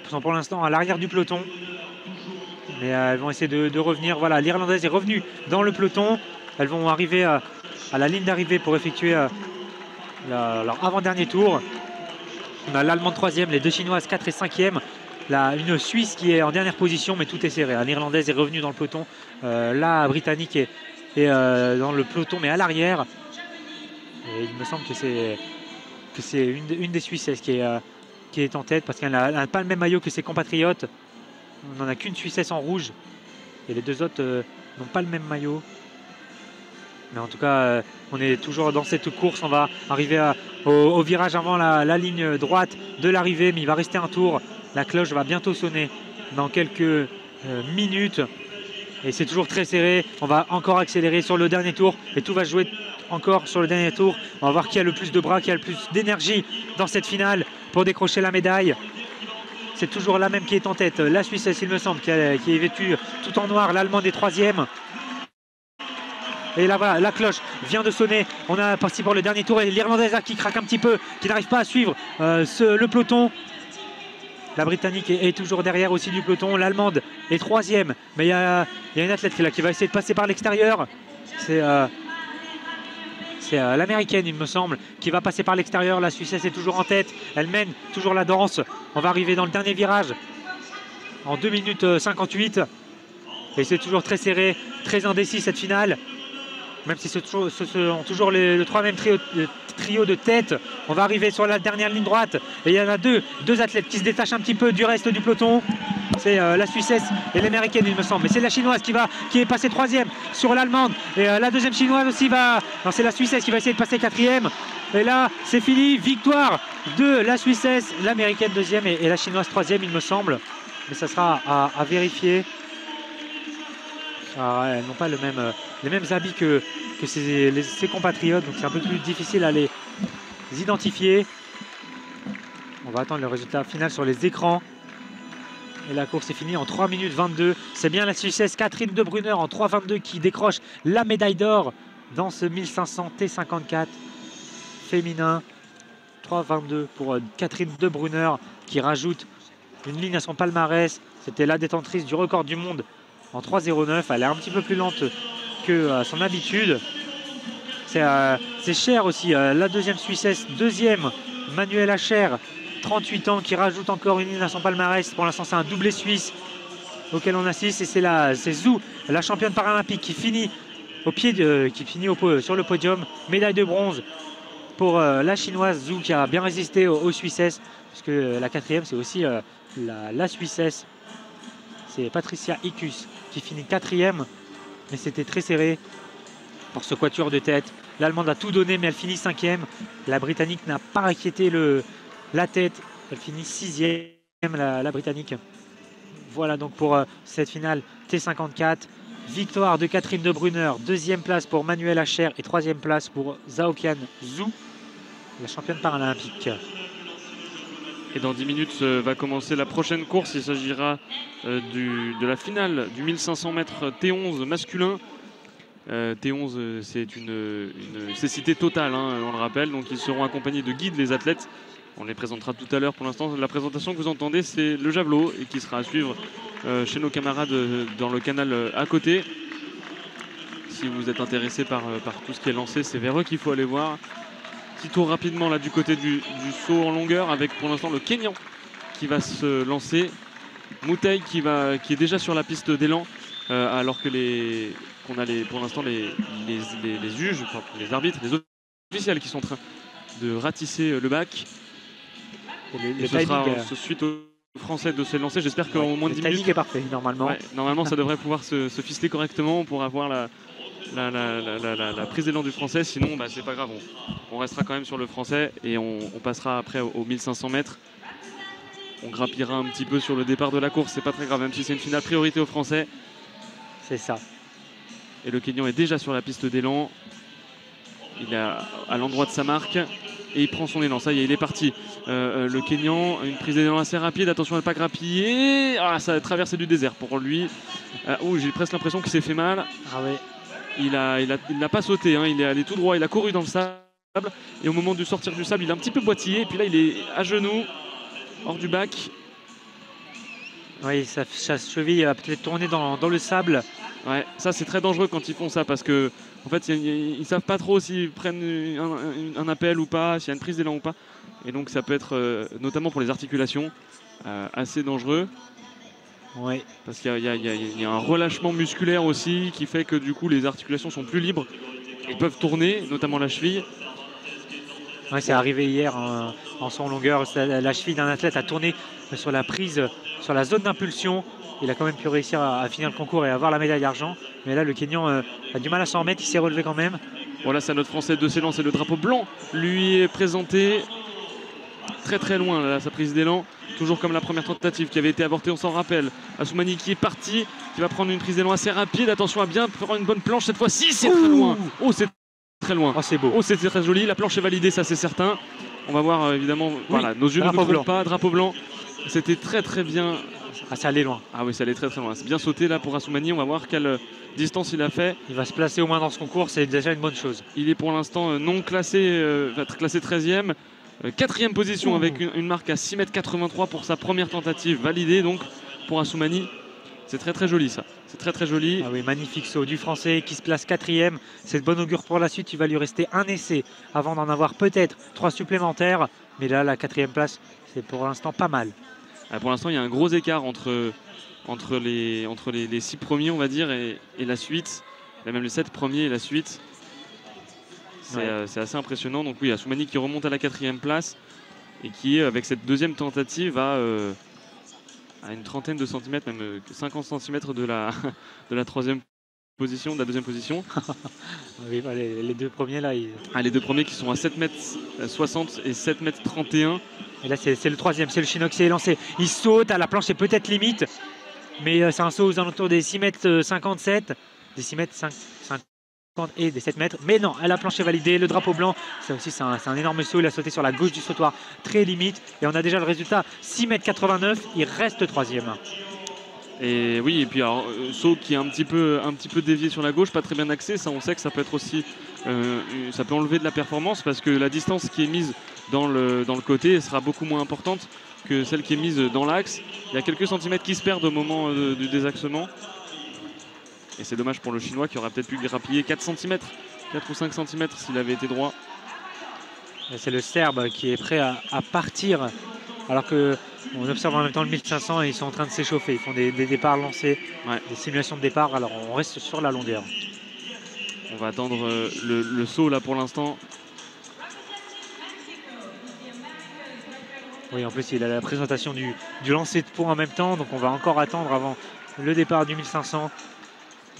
sont pour l'instant à l'arrière du peloton. Mais elles vont essayer de revenir. Voilà, l'Irlandaise est revenue dans le peloton. Elles vont arriver à la ligne d'arrivée pour effectuer leur avant-dernier tour. On a l'Allemande 3e, les deux Chinoises 4 et 5e. Une Suisse qui est en dernière position, mais tout est serré. L'Irlandaise est revenue dans le peloton. La Britannique est dans le peloton, mais à l'arrière. Et il me semble que c'est une des Suissesses qui est en tête parce qu'elle n'a pas le même maillot que ses compatriotes. On n'en a qu'une Suissesse en rouge et les deux autres n'ont pas le même maillot. Mais en tout cas, on est toujours dans cette course. On va arriver au virage avant la ligne droite de l'arrivée, mais il va rester un tour. La cloche va bientôt sonner dans quelques minutes. Et c'est toujours très serré. On va encore accélérer sur le dernier tour et tout va jouer encore sur le dernier tour. On va voir qui a le plus de bras, qui a le plus d'énergie dans cette finale pour décrocher la médaille. C'est toujours la même qui est en tête. La Suissesse, il me semble, qui est vêtue tout en noir. L'Allemande est 3e. Et là, voilà, la cloche vient de sonner. On a parti pour le dernier tour. Et l'Irlandaise qui craque un petit peu, qui n'arrive pas à suivre le peloton. La Britannique est toujours derrière aussi du peloton. L'Allemande est 3e. Mais il y a une athlète qui va essayer de passer par l'extérieur. C'est l'Américaine, il me semble, qui va passer par l'extérieur. La Suissesse est toujours en tête. Elle mène toujours la danse. On va arriver dans le dernier virage en 2 minutes 58. Et c'est toujours très serré, très indécis cette finale. Même si ce sont toujours le 3 mêmes trio de tête. On va arriver sur la dernière ligne droite. Et il y en a deux athlètes qui se détachent un petit peu du reste du peloton. C'est la Suissesse et l'Américaine, il me semble. Mais c'est la Chinoise qui est passée 3e sur l'Allemande. Et la deuxième Chinoise aussi va... Non, c'est la Suissesse qui va essayer de passer 4e. Et là, c'est fini. Victoire de la Suissesse, l'Américaine 2e et la Chinoise 3e, il me semble. Mais ça sera à vérifier. Alors, elles n'ont pas les mêmes habits que ses compatriotes, donc c'est un peu plus difficile à les identifier. On va attendre le résultat final sur les écrans. Et la course est finie en 3 minutes 22. C'est bien la Suissesse Catherine De Bruyner en 3,22 qui décroche la médaille d'or dans ce 1500 T54 féminin. 3,22 pour Catherine De Bruyner qui rajoute une ligne à son palmarès. C'était la détentrice du record du monde en 3,09. Elle est un petit peu plus lente que à son habitude. C'est Cher aussi, la deuxième Suissesse, 2e, Manuela Cher, 38 ans, qui rajoute encore une ligne à son palmarès. Pour l'instant, c'est un doublé suisse auquel on assiste. Et c'est Zhu, la championne paralympique, qui finit sur le podium. Médaille de bronze pour la chinoise Zhu, qui a bien résisté aux Suissesses. Parce que la 4e, c'est aussi la Suissesse. C'est Patricia Icus qui finit 4e. Mais c'était très serré pour ce quatuor de tête. L'Allemande a tout donné, mais elle finit 5e. La Britannique n'a pas inquiété la tête. Elle finit 6e, la Britannique. Voilà donc pour cette finale T54. Victoire de Catherine De Bruyner. 2e place pour Manuela Cher et 3e place pour Zhaoqian Zhu, la championne paralympique. Et dans 10 minutes va commencer la prochaine course. Il s'agira de la finale du 1500 mètres T11 masculin. T11, c'est une cécité totale, hein, on le rappelle. Donc ils seront accompagnés de guides, les athlètes. On les présentera tout à l'heure. Pour l'instant, la présentation que vous entendez, c'est le javelot et qui sera à suivre chez nos camarades dans le canal à côté. Si vous êtes intéressé par tout ce qui est lancé, c'est vers eux qu'il faut aller voir. Petit tour rapidement là du côté du saut en longueur avec pour l'instant le Kenyan qui va se lancer. Mouteil qui est déjà sur la piste d'élan alors que qu'on a pour l'instant les juges, enfin, les arbitres, les officiels qui sont en train de ratisser le bac. Et ce sera suite aux Français de se lancer. J'espère qu'en moins de 10 minutes. Le timing est parfait normalement. Ouais, normalement ça devrait pouvoir se ficeler correctement pour avoir la prise d'élan du français. Sinon, bah, c'est pas grave. On restera quand même sur le français et on passera après aux 1500 mètres. On grappillera un petit peu sur le départ de la course. C'est pas très grave, même si c'est une finale priorité aux Français. C'est ça. Et le Kenyan est déjà sur la piste d'élan. Il est à l'endroit de sa marque. Et il prend son élan. Ça y est, il est parti. Le Kenyan, une prise d'élan assez rapide. Attention à ne pas grappiller. Ah, ça a traversé du désert pour lui. J'ai presque l'impression qu'il s'est fait mal. Ah ouais. Il n'a pas sauté, hein. Il est allé tout droit. Il a couru dans le sable. Et au moment de sortir du sable, il a un petit peu boitillé. Et puis là, il est à genoux, hors du bac. Oui, sa cheville a peut-être tourné dans le sable. Ouais, ça c'est très dangereux quand ils font ça parce que en fait ils ne savent pas trop s'ils prennent un appel ou pas, s'il y a une prise d'élan ou pas. Et donc ça peut être, notamment pour les articulations, assez dangereux. Oui. Parce qu'il y a un relâchement musculaire aussi qui fait que du coup les articulations sont plus libres. Ils peuvent tourner, notamment la cheville. Ouais, c'est arrivé hier en son longueur. La cheville d'un athlète a tourné sur la prise, sur la zone d'impulsion. Il a quand même pu réussir à finir le concours et avoir la médaille d'argent. Mais là, le Kenyan a du mal à s'en remettre. Il s'est relevé quand même. Voilà, c'est à notre Français de s'élancer. Le drapeau blanc lui est présenté très très loin, là, sa prise d'élan. Toujours comme la première tentative qui avait été avortée, on s'en rappelle. Assoumani qui est parti, qui va prendre une prise d'élan assez rapide. Attention à bien prendre une bonne planche cette fois-ci. C'est très loin. Oh, c'est très loin. Oh, c'est beau. Oh, c'était très joli. La planche est validée, ça c'est certain. On va voir évidemment. Oui, voilà, nos yeux ne nous trompent pas. Drapeau blanc. C'était très très bien. Ah, ça allait loin. Ah oui, ça allait très très loin. C'est bien sauté là pour Assoumani. On va voir quelle distance il a fait. Il va se placer au moins dans ce concours, c'est déjà une bonne chose. Il est pour l'instant non classé, classé 13e. 4e position avec une marque à 6,83 m pour sa première tentative validée donc pour Assoumani. C'est très très joli ça. C'est très très joli. Ah oui, magnifique saut du Français qui se place 4e. C'est de bon augure pour la suite. Il va lui rester un essai avant d'en avoir peut-être 3 supplémentaires. Mais là, la 4e place, c'est pour l'instant pas mal. Pour l'instant, il y a un gros écart entre les 6 premiers, on va dire, et la suite. Même les 7 premiers et la suite. C'est assez impressionnant. Donc oui, Assoumani qui remonte à la 4e place et qui, avec cette deuxième tentative, va à une trentaine de centimètres, même 50 cm de la 3e position, de la 2e position. Oui, bah, les deux premiers là. Les deux premiers qui sont à 7,60 m et 7,31 m. Et là, c'est le 3e, c'est le Chinook qui est lancé. Il saute, à la planche est peut-être limite, mais c'est un saut aux alentours des 6,57 m, des 6,50 m et des 7 mètres. Mais non, la planche est validée, le drapeau blanc, ça aussi c'est un énorme saut. Il a sauté sur la gauche du sautoir, très limite. Et on a déjà le résultat, 6,89 m, il reste 3e. Et oui, et puis alors, saut qui est un petit peu dévié sur la gauche, pas très bien axé. Ça, on sait que ça peut être aussi, ça peut enlever de la performance parce que la distance qui est mise dans le côté sera beaucoup moins importante que celle qui est mise dans l'axe. Il y a quelques centimètres qui se perdent au moment du désaxement. Et c'est dommage pour le Chinois qui aurait peut-être pu grappiller 4 cm, 4 ou 5 cm s'il avait été droit. C'est le Serbe qui est prêt à partir, alors qu'on observe en même temps le 1500 et ils sont en train de s'échauffer. Ils font des départs lancés, des simulations de départ. Alors on reste sur la longueur. On va attendre le saut là pour l'instant. Oui, en plus il a la présentation du lancer de poids en même temps, donc on va encore attendre avant le départ du 1500.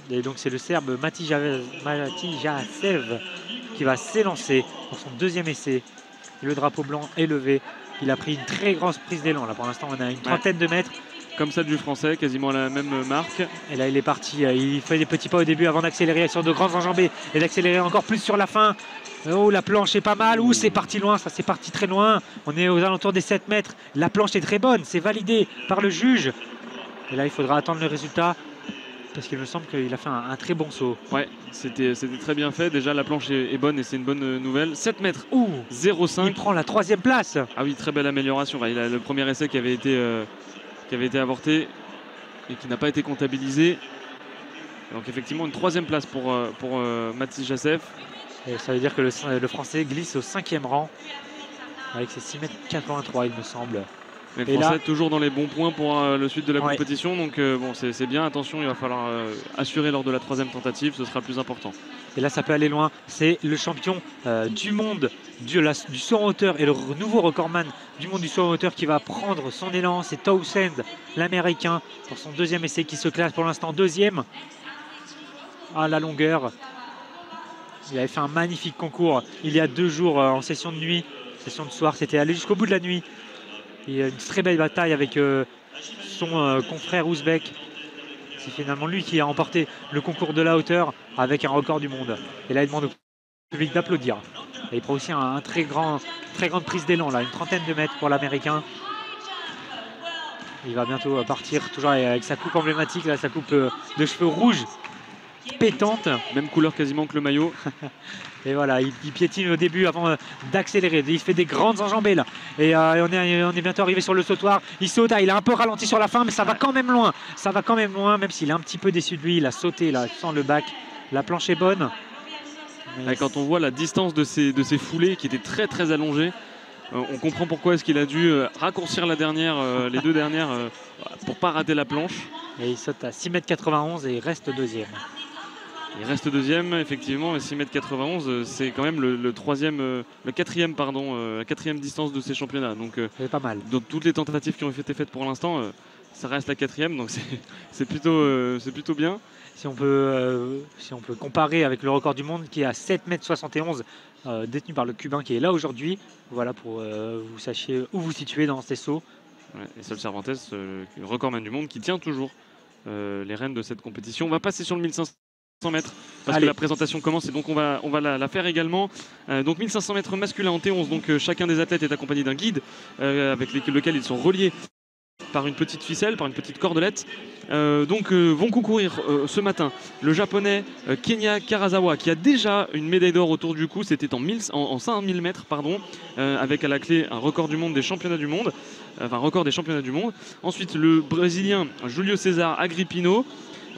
Et donc c'est le Serbe Matijasev qui va s'élancer pour son 2e essai. Le drapeau blanc est levé. Il a pris une très grosse prise d'élan. Là pour l'instant on a une trentaine de mètres. Comme ça du Français, quasiment la même marque. Et là il est parti. Il fait des petits pas au début avant d'accélérer sur de grandes enjambées et d'accélérer encore plus sur la fin. Oh, la planche est pas mal. Ouh, c'est parti loin. Ça c'est parti très loin. On est aux alentours des 7 mètres. La planche est très bonne. C'est validé par le juge. Et là il faudra attendre le résultat. Parce qu'il me semble qu'il a fait un très bon saut. Ouais, c'était très bien fait. Déjà, la planche est bonne et c'est une bonne nouvelle. 7 mètres, 0,5. Il prend la 3e place. Ah oui, très belle amélioration. Il a le premier essai qui avait été avorté et qui n'a pas été comptabilisé. Donc effectivement, une 3e place pour Matijasev. Et ça veut dire que le Français glisse au 5e rang avec ses 6,83 m, il me semble. Mais le Français toujours dans les bons points pour le suite de la compétition. Donc bon, c'est bien. Attention, il va falloir assurer lors de la 3e tentative. Ce sera le plus important. Et là, ça peut aller loin. C'est le champion du monde du saut en hauteur et le nouveau recordman du monde du saut en hauteur qui va prendre son élan. C'est Townsend, l'Américain, pour son 2e essai qui se classe pour l'instant 2e. À la longueur. Il avait fait un magnifique concours il y a 2 jours en session de nuit, session de soir. C'était allé jusqu'au bout de la nuit. Et une très belle bataille avec son confrère ouzbek. C'est finalement lui qui a remporté le concours de la hauteur avec un record du monde. Et là, il demande au public d'applaudir. Et il prend aussi un très grande prise d'élan, là, une trentaine de mètres pour l'Américain. Il va bientôt partir, toujours avec sa coupe emblématique, là, sa coupe de cheveux rouges, pétante. Même couleur quasiment que le maillot. Et voilà, il piétine au début avant d'accélérer. Il fait des grandes enjambées là. Et on est bientôt arrivé sur le sautoir. Il saute, il a un peu ralenti sur la fin, mais ça va quand même loin. Ça va quand même loin, même s'il est un petit peu déçu de lui. Il a sauté là, sans le bac. La planche est bonne. Mais quand on voit la distance de ces foulées qui étaient très très allongées, on comprend pourquoi est-ce qu'il a dû raccourcir la dernière, les 2 dernières pour pas rater la planche. Et il saute à 6,91 m et il reste deuxième. Il reste deuxième, effectivement, et 6,91 m, c'est quand même la quatrième distance de ces championnats. Donc, c'est pas mal. Dans toutes les tentatives qui ont été faites pour l'instant, ça reste la 4e, donc c'est plutôt bien. Si on peut comparer avec le record du monde qui est à 7,71 m, détenu par le Cubain qui est là aujourd'hui. Voilà, pour vous sachiez où vous situez dans ces sauts. Ouais, et Sol Cervantes, le recordman du monde, qui tient toujours les rênes de cette compétition. On va passer sur le 1500 mètres parce que la présentation commence et donc on va la faire également. Donc 1500 mètres masculin en T11, donc chacun des athlètes est accompagné d'un guide avec lequel ils sont reliés par une petite ficelle, par une petite cordelette. Vont concourir ce matin le japonais Kenya Karazawa qui a déjà une médaille d'or autour du cou. C'était en 5000 mètres, avec à la clé un record du monde des championnats du monde. Record des championnats du monde. Ensuite, le brésilien Julio César Agrippino.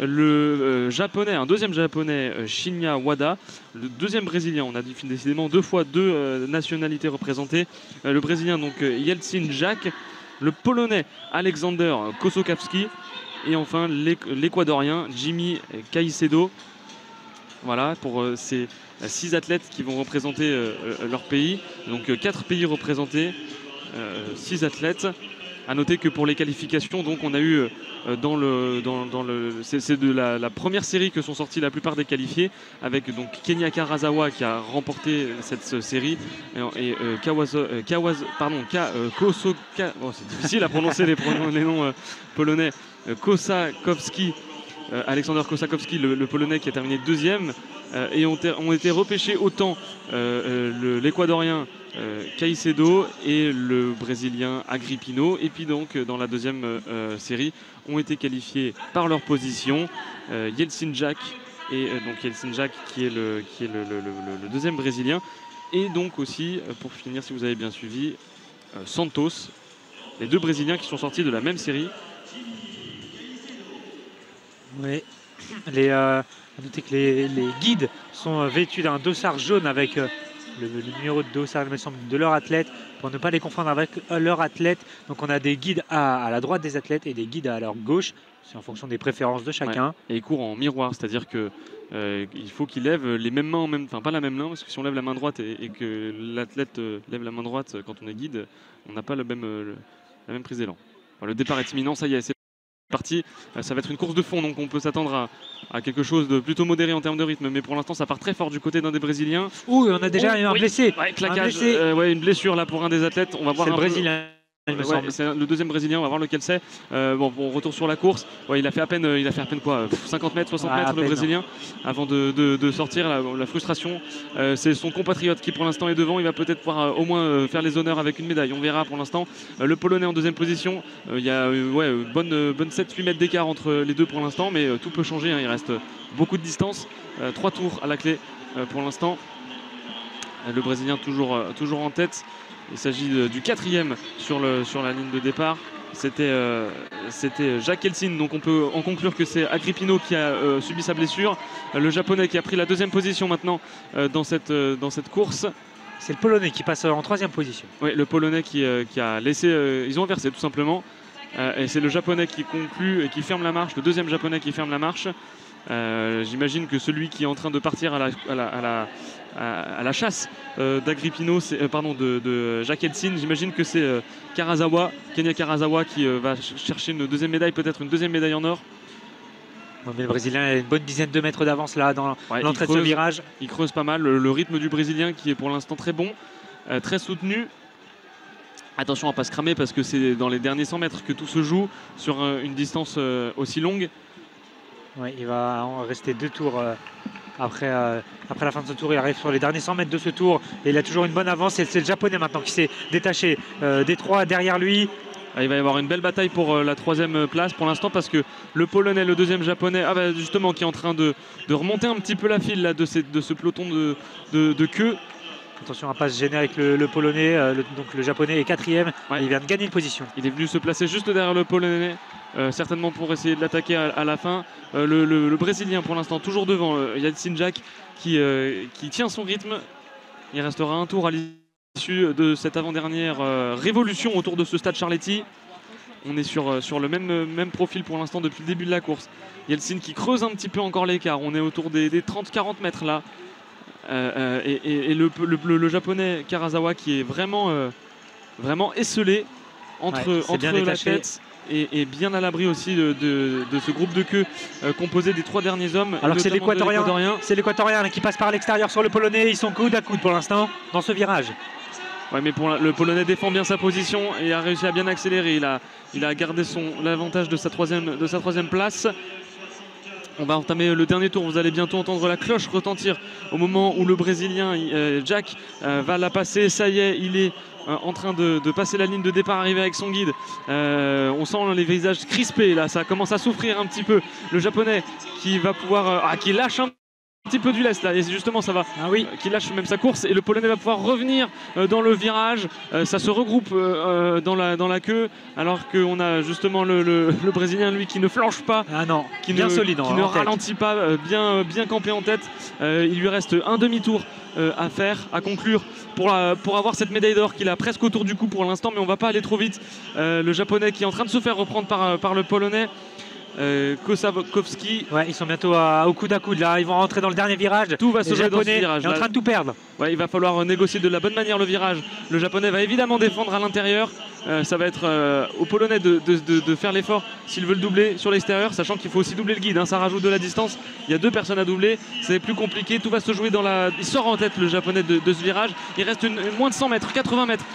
Le japonais, un deuxième japonais, Shinya Wada. Le deuxième brésilien, on a décidément 2 fois 2 nationalités représentées. Le brésilien, donc Yeltsin Jack. Le polonais Alexander Kosokowski. Et enfin l'équadorien Jimmy Caicedo. Voilà pour ces 6 athlètes qui vont représenter leur pays. Donc 4 pays représentés, 6 athlètes. A noter que pour les qualifications, donc on a eu c'est de la première série que sont sortis la plupart des qualifiés, avec donc Kenya Karazawa qui a remporté cette série et c'est difficile à prononcer les noms polonais. Kosakowski, Alexander Kosakowski, le polonais qui a terminé deuxième, et ont été repêchés autant l'équadorien Caicedo et le brésilien Agrippino. Et puis donc dans la deuxième série ont été qualifiés par leur position Yeltsin Jack et donc Yeltsin Jack qui est le deuxième brésilien, et donc aussi pour finir, si vous avez bien suivi, Santos, les 2 brésiliens qui sont sortis de la même série. Oui, notez que les guides sont vêtus d'un dossard jaune avec le numéro de dossard, il me semble, de leur athlète, pour ne pas les confondre avec leur athlète. Donc on a des guides à la droite des athlètes et des guides à leur gauche. C'est en fonction des préférences de chacun. Ouais. Et ils courent en miroir, c'est-à-dire que il faut qu'ils lèvent les mêmes mains en même temps. Enfin, pas la même main, parce que si on lève la main droite et que l'athlète lève la main droite quand on est guide, on n'a pas la même prise d'élan. Enfin, le départ est imminent, ça y est, c'est parti. Ça va être une course de fond, donc on peut s'attendre à quelque chose de plutôt modéré en termes de rythme, mais pour l'instant ça part très fort du côté d'un des Brésiliens. Ouh, on a déjà un blessé. Ouais, claquage, une blessure là pour un des athlètes. On va voir. C'est le Brésilien. C'est le deuxième brésilien, on va voir lequel c'est. On retourne sur la course. Ouais, il a fait à peine quoi, 50 mètres, 60 mètres le brésilien avant de sortir. La frustration. C'est son compatriote qui pour l'instant est devant. Il va peut-être pouvoir au moins faire les honneurs avec une médaille. On verra pour l'instant. Le polonais en deuxième position. Il y a bonne 7-8 mètres d'écart entre les deux pour l'instant, mais tout peut changer. Il reste beaucoup de distance. 3 tours à la clé pour l'instant. Le brésilien toujours en tête. Il s'agit du 4e sur la ligne de départ. C'était Jacques Yeltsin. Donc on peut en conclure que c'est Agrippino qui a subi sa blessure. Le japonais qui a pris la 2e position maintenant dans cette course. C'est le polonais qui passe en 3e position. Oui, le polonais qui a laissé. Ils ont inversé tout simplement. Et c'est le japonais qui conclut et qui ferme la marche. Le 2e japonais qui ferme la marche. J'imagine que celui qui est en train de partir à la chasse d'Agrippino, de Jacques Yeltsin, j'imagine que c'est Kenya Karazawa qui va chercher une 2e médaille, peut-être une 2e médaille en or. Ouais, mais le Brésilien a une bonne dizaine de mètres d'avance là dans l'entrée de ce virage. Il creuse pas mal. Le rythme du Brésilien qui est pour l'instant très bon, très soutenu. Attention à ne pas se cramer parce que c'est dans les derniers 100 mètres que tout se joue sur une distance aussi longue. Ouais, il va en rester 2 tours après la fin de ce tour. Il arrive sur les derniers 100 mètres de ce tour et il a toujours une bonne avance. Et c'est le Japonais maintenant qui s'est détaché des 3 derrière lui. Il va y avoir une belle bataille pour la 3e place pour l'instant parce que le Polonais, le 2e Japonais, justement qui est en train de remonter un petit peu la file là, de ce peloton de queue. Attention à ne pas se gêner avec le Polonais, donc le Japonais est 4e, il vient de gagner une position. Il est venu se placer juste derrière le Polonais, certainement pour essayer de l'attaquer à la fin. Le Brésilien pour l'instant toujours devant, Yeltsin Jack qui tient son rythme. Il restera un tour à l'issue de cette avant-dernière révolution autour de ce stade Charletti. On est sur le même profil pour l'instant depuis le début de la course. Yeltsin qui creuse un petit peu encore l'écart, on est autour des 30-40 mètres là. Et le Japonais Karazawa qui est vraiment esselé entre la tête et bien à l'abri aussi de ce groupe de queue composé des 3 derniers hommes. Alors que c'est l'Équatorien qui passe par l'extérieur sur le Polonais. Ils sont coude à coude pour l'instant dans ce virage. Ouais, mais le Polonais défend bien sa position et a réussi à bien accélérer. Il a gardé l'avantage de sa troisième place. On va entamer le dernier tour. Vous allez bientôt entendre la cloche retentir au moment où le Brésilien Jack va la passer. Ça y est, il est en train de passer la ligne de départ, arrivé avec son guide. On sent les visages crispés là, ça commence à souffrir un petit peu. Le Japonais qui va pouvoir, qui lâche un petit peu du lest là, et justement ça va, qui lâche même sa course et le Polonais va pouvoir revenir dans le virage. Ça se regroupe dans la queue alors qu'on a justement le Brésilien lui qui ne flanche pas, qui ne ralentit pas, bien campé en tête. Il lui reste un demi-tour à conclure pour avoir cette médaille d'or qu'il a presque autour du cou pour l'instant, mais on va pas aller trop vite. Le Japonais qui est en train de se faire reprendre par le Polonais. Kosakowski. Ouais, ils sont bientôt au coude à coude là, ils vont rentrer dans le dernier virage. Tout va se jouer dans ce virage. Il est en train de tout perdre. Ouais, il va falloir négocier de la bonne manière le virage. Le Japonais va évidemment défendre à l'intérieur. Ça va être aux Polonais de faire l'effort s'ils veulent doubler sur l'extérieur, sachant qu'il faut aussi doubler le guide, hein, ça rajoute de la distance. Il y a 2 personnes à doubler, c'est plus compliqué. Tout va se jouer il sort en tête le Japonais de ce virage. Il reste moins de 100 mètres, 80 mètres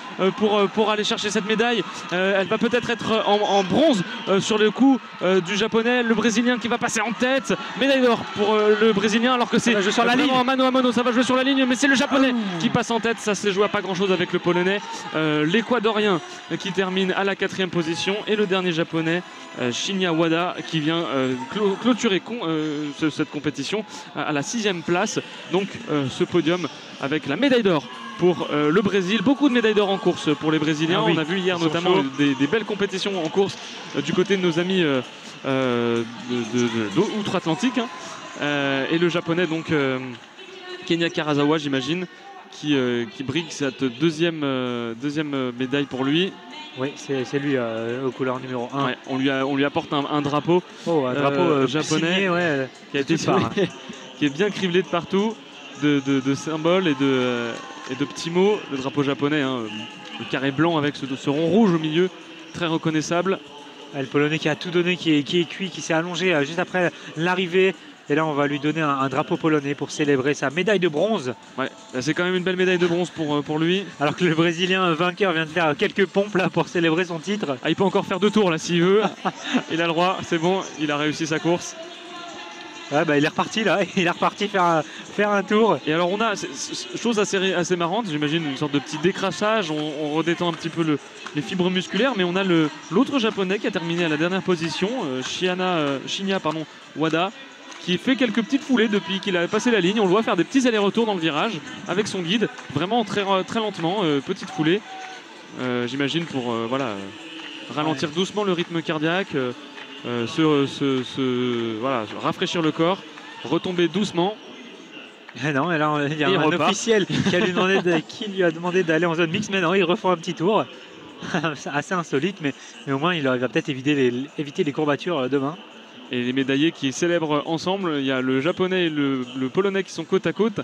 pour aller chercher cette médaille. Elle va peut-être être en bronze sur le coup du Japonais. Le Brésilien qui va passer en tête, médaille d'or pour le Brésilien, alors que c'est vraiment mano à mano, ça va jouer sur la ligne, mais c'est le Japonais qui passe en tête. Ça se joue à pas grand chose avec le Polonais. L'Équatorien qui termine à la 4e position et le dernier Japonais Shinya Wada qui vient clôturer cette compétition à la 6e place. Donc ce podium avec la médaille d'or pour le Brésil. Beaucoup de médailles d'or en course pour les Brésiliens. On a vu hier notamment des belles compétitions en course du côté de nos amis outre-Atlantique, et le Japonais donc Kenya Karazawa, j'imagine, qui brigue cette deuxième médaille pour lui. Oui, c'est lui aux couleurs numéro 1. Ouais, on lui apporte un drapeau, un drapeau japonais signé, qui a été qui est bien criblé de partout, de symboles et de petits mots. Le drapeau japonais, le carré blanc avec ce rond rouge au milieu, très reconnaissable. Le Polonais qui a tout donné, qui est cuit, qui s'est allongé juste après l'arrivée. Et là, on va lui donner un drapeau polonais pour célébrer sa médaille de bronze. Ouais, c'est quand même une belle médaille de bronze pour lui. Alors que le Brésilien vainqueur vient de faire quelques pompes là pour célébrer son titre. Il peut encore faire 2 tours là s'il veut. Il a le droit, c'est bon, il a réussi sa course. Ouais, il est reparti là, il est reparti faire un tour. Et alors on a, chose assez marrante, j'imagine une sorte de petit décrassage, on redétend un petit peu les fibres musculaires, mais on a l'autre Japonais qui a terminé à la dernière position, Shinya Wada, qui fait quelques petites foulées depuis qu'il a passé la ligne. On le voit faire des petits allers-retours dans le virage avec son guide, vraiment très, très lentement, petites foulées, j'imagine pour ralentir doucement le rythme cardiaque, rafraîchir le corps, retomber doucement. Et non, mais là il y a un officiel qui lui a demandé d'aller en zone mixte, mais non, il refait un petit tour. Assez insolite, mais au moins il va peut-être éviter les courbatures demain. Et les médaillés qui célèbrent ensemble, il y a le Japonais et le Polonais qui sont côte à côte.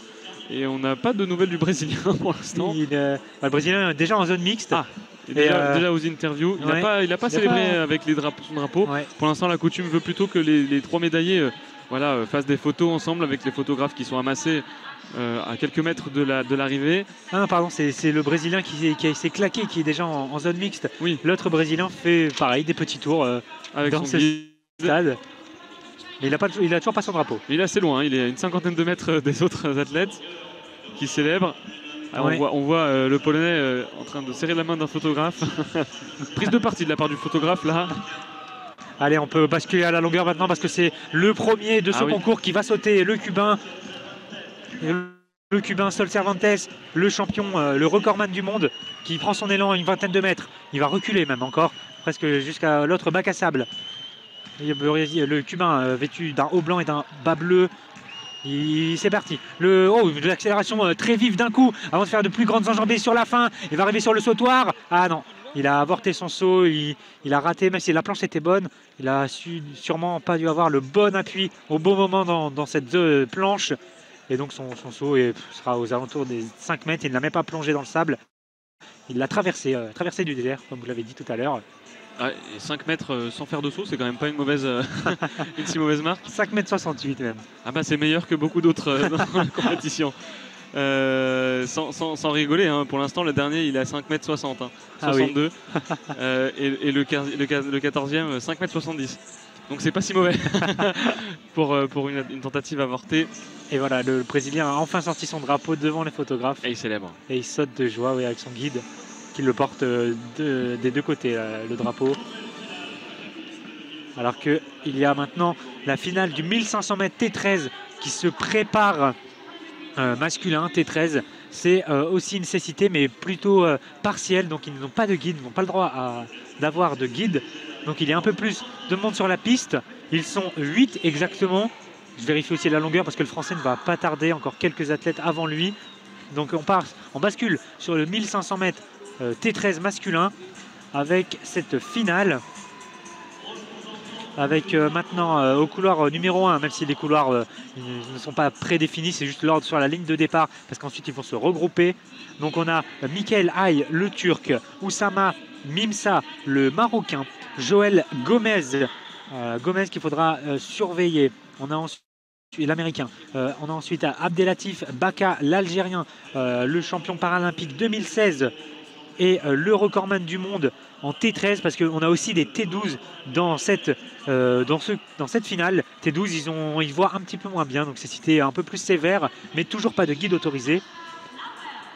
Et on n'a pas de nouvelles du Brésilien pour l'instant. Le Brésilien est déjà en zone mixte. Déjà aux interviews, il n'a pas célébré avec son drapeau. Ouais. Pour l'instant, la coutume veut plutôt que les 3 médaillés fassent des photos ensemble avec les photographes qui sont amassés à quelques mètres de l'arrivée. Ah non, pardon, c'est le Brésilien qui s'est claqué, qui est déjà en zone mixte. Oui. L'autre Brésilien fait pareil, des petits tours avec dans son ce stade. Mais il a toujours pas son drapeau. Il est assez loin, il est à une cinquantaine de mètres des autres athlètes qui célèbrent. Ouais. On voit le Polonais en train de serrer la main d'un photographe. Prise de parti de la part du photographe là. Allez, on peut basculer à la longueur maintenant parce que c'est le premier de ce concours qui va sauter, le Cubain. Le Cubain Sol Cervantes, le champion, le recordman du monde, qui prend son élan à une vingtaine de mètres. Il va reculer même encore, presque jusqu'à l'autre bac à sable. Le Cubain vêtu d'un haut blanc et d'un bas bleu. C'est parti. De l'accélération très vive d'un coup avant de faire de plus grandes enjambées sur la fin. Il va arriver sur le sautoir. Ah non, il a avorté son saut. Il a raté, même si la planche était bonne. Il a sûrement pas dû avoir le bon appui au bon moment dans cette planche. Et donc son saut sera aux alentours des 5 mètres. Il n'a même pas plongé dans le sable. Il l'a traversé du désert, comme vous l'avez dit tout à l'heure. Ah, et 5 mètres sans faire de saut, c'est quand même pas une si mauvaise marque. 5 mètres 68 même. Ah bah c'est meilleur que beaucoup d'autres dans la compétition. Sans rigoler, hein. Pour l'instant le dernier il est à 5 mètres 60, 62. Et le 14e 5 mètres 70. Donc c'est pas si mauvais pour une tentative avortée. Et voilà, le Brésilien a enfin sorti son drapeau devant les photographes. Et il célèbre. Et il saute de joie avec son guide qui le porte des deux côtés, le drapeau. Alors qu'il y a maintenant la finale du 1500 mètres T13 qui se prépare masculin. T13, c'est aussi une cécité mais plutôt partielle. Donc ils n'ont pas de guide, ils n'ont pas le droit d'avoir de guide. Donc il y a un peu plus de monde sur la piste. Ils sont 8 exactement. Je vérifie aussi la longueur parce que le Français ne va pas tarder. Encore quelques athlètes avant lui. Donc on bascule sur le 1500 mètres T13 masculin avec cette finale. Avec maintenant au couloir numéro 1, même si les couloirs ne sont pas prédéfinis, c'est juste l'ordre sur la ligne de départ parce qu'ensuite ils vont se regrouper. Donc on a Mikael Ay, le Turc, Oussama Mimsa, le Marocain, Joël Gomez, Gomez qu'il faudra surveiller. On a ensuite l'Américain. On a ensuite Abdelatif Baka, l'Algérien, le champion paralympique 2016 et le recordman du monde en T13 parce qu'on a aussi des T12 dans cette finale. T12, ils voient un petit peu moins bien, donc c'est cité un peu plus sévère, mais toujours pas de guide autorisé.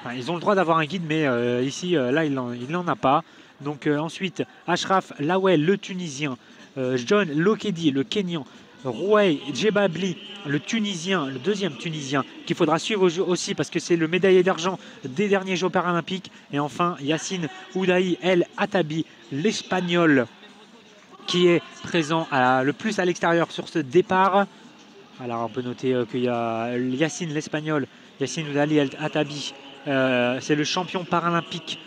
Enfin, ils ont le droit d'avoir un guide, mais ici, là, il n'en a pas. Donc ensuite, Ashraf Lawel, le Tunisien, John Lokedi, le Kenyan, Rouay Djebabli, le Tunisien, le deuxième Tunisien, qu'il faudra suivre aussi parce que c'est le médaillé d'argent des derniers Jeux paralympiques. Et enfin, Yassine Oudahi El Atabi, l'Espagnol, qui est présent le plus à l'extérieur sur ce départ. Alors on peut noter qu'il y a Yassine l'Espagnol, Yassine Oudahi El Atabi, c'est le champion paralympique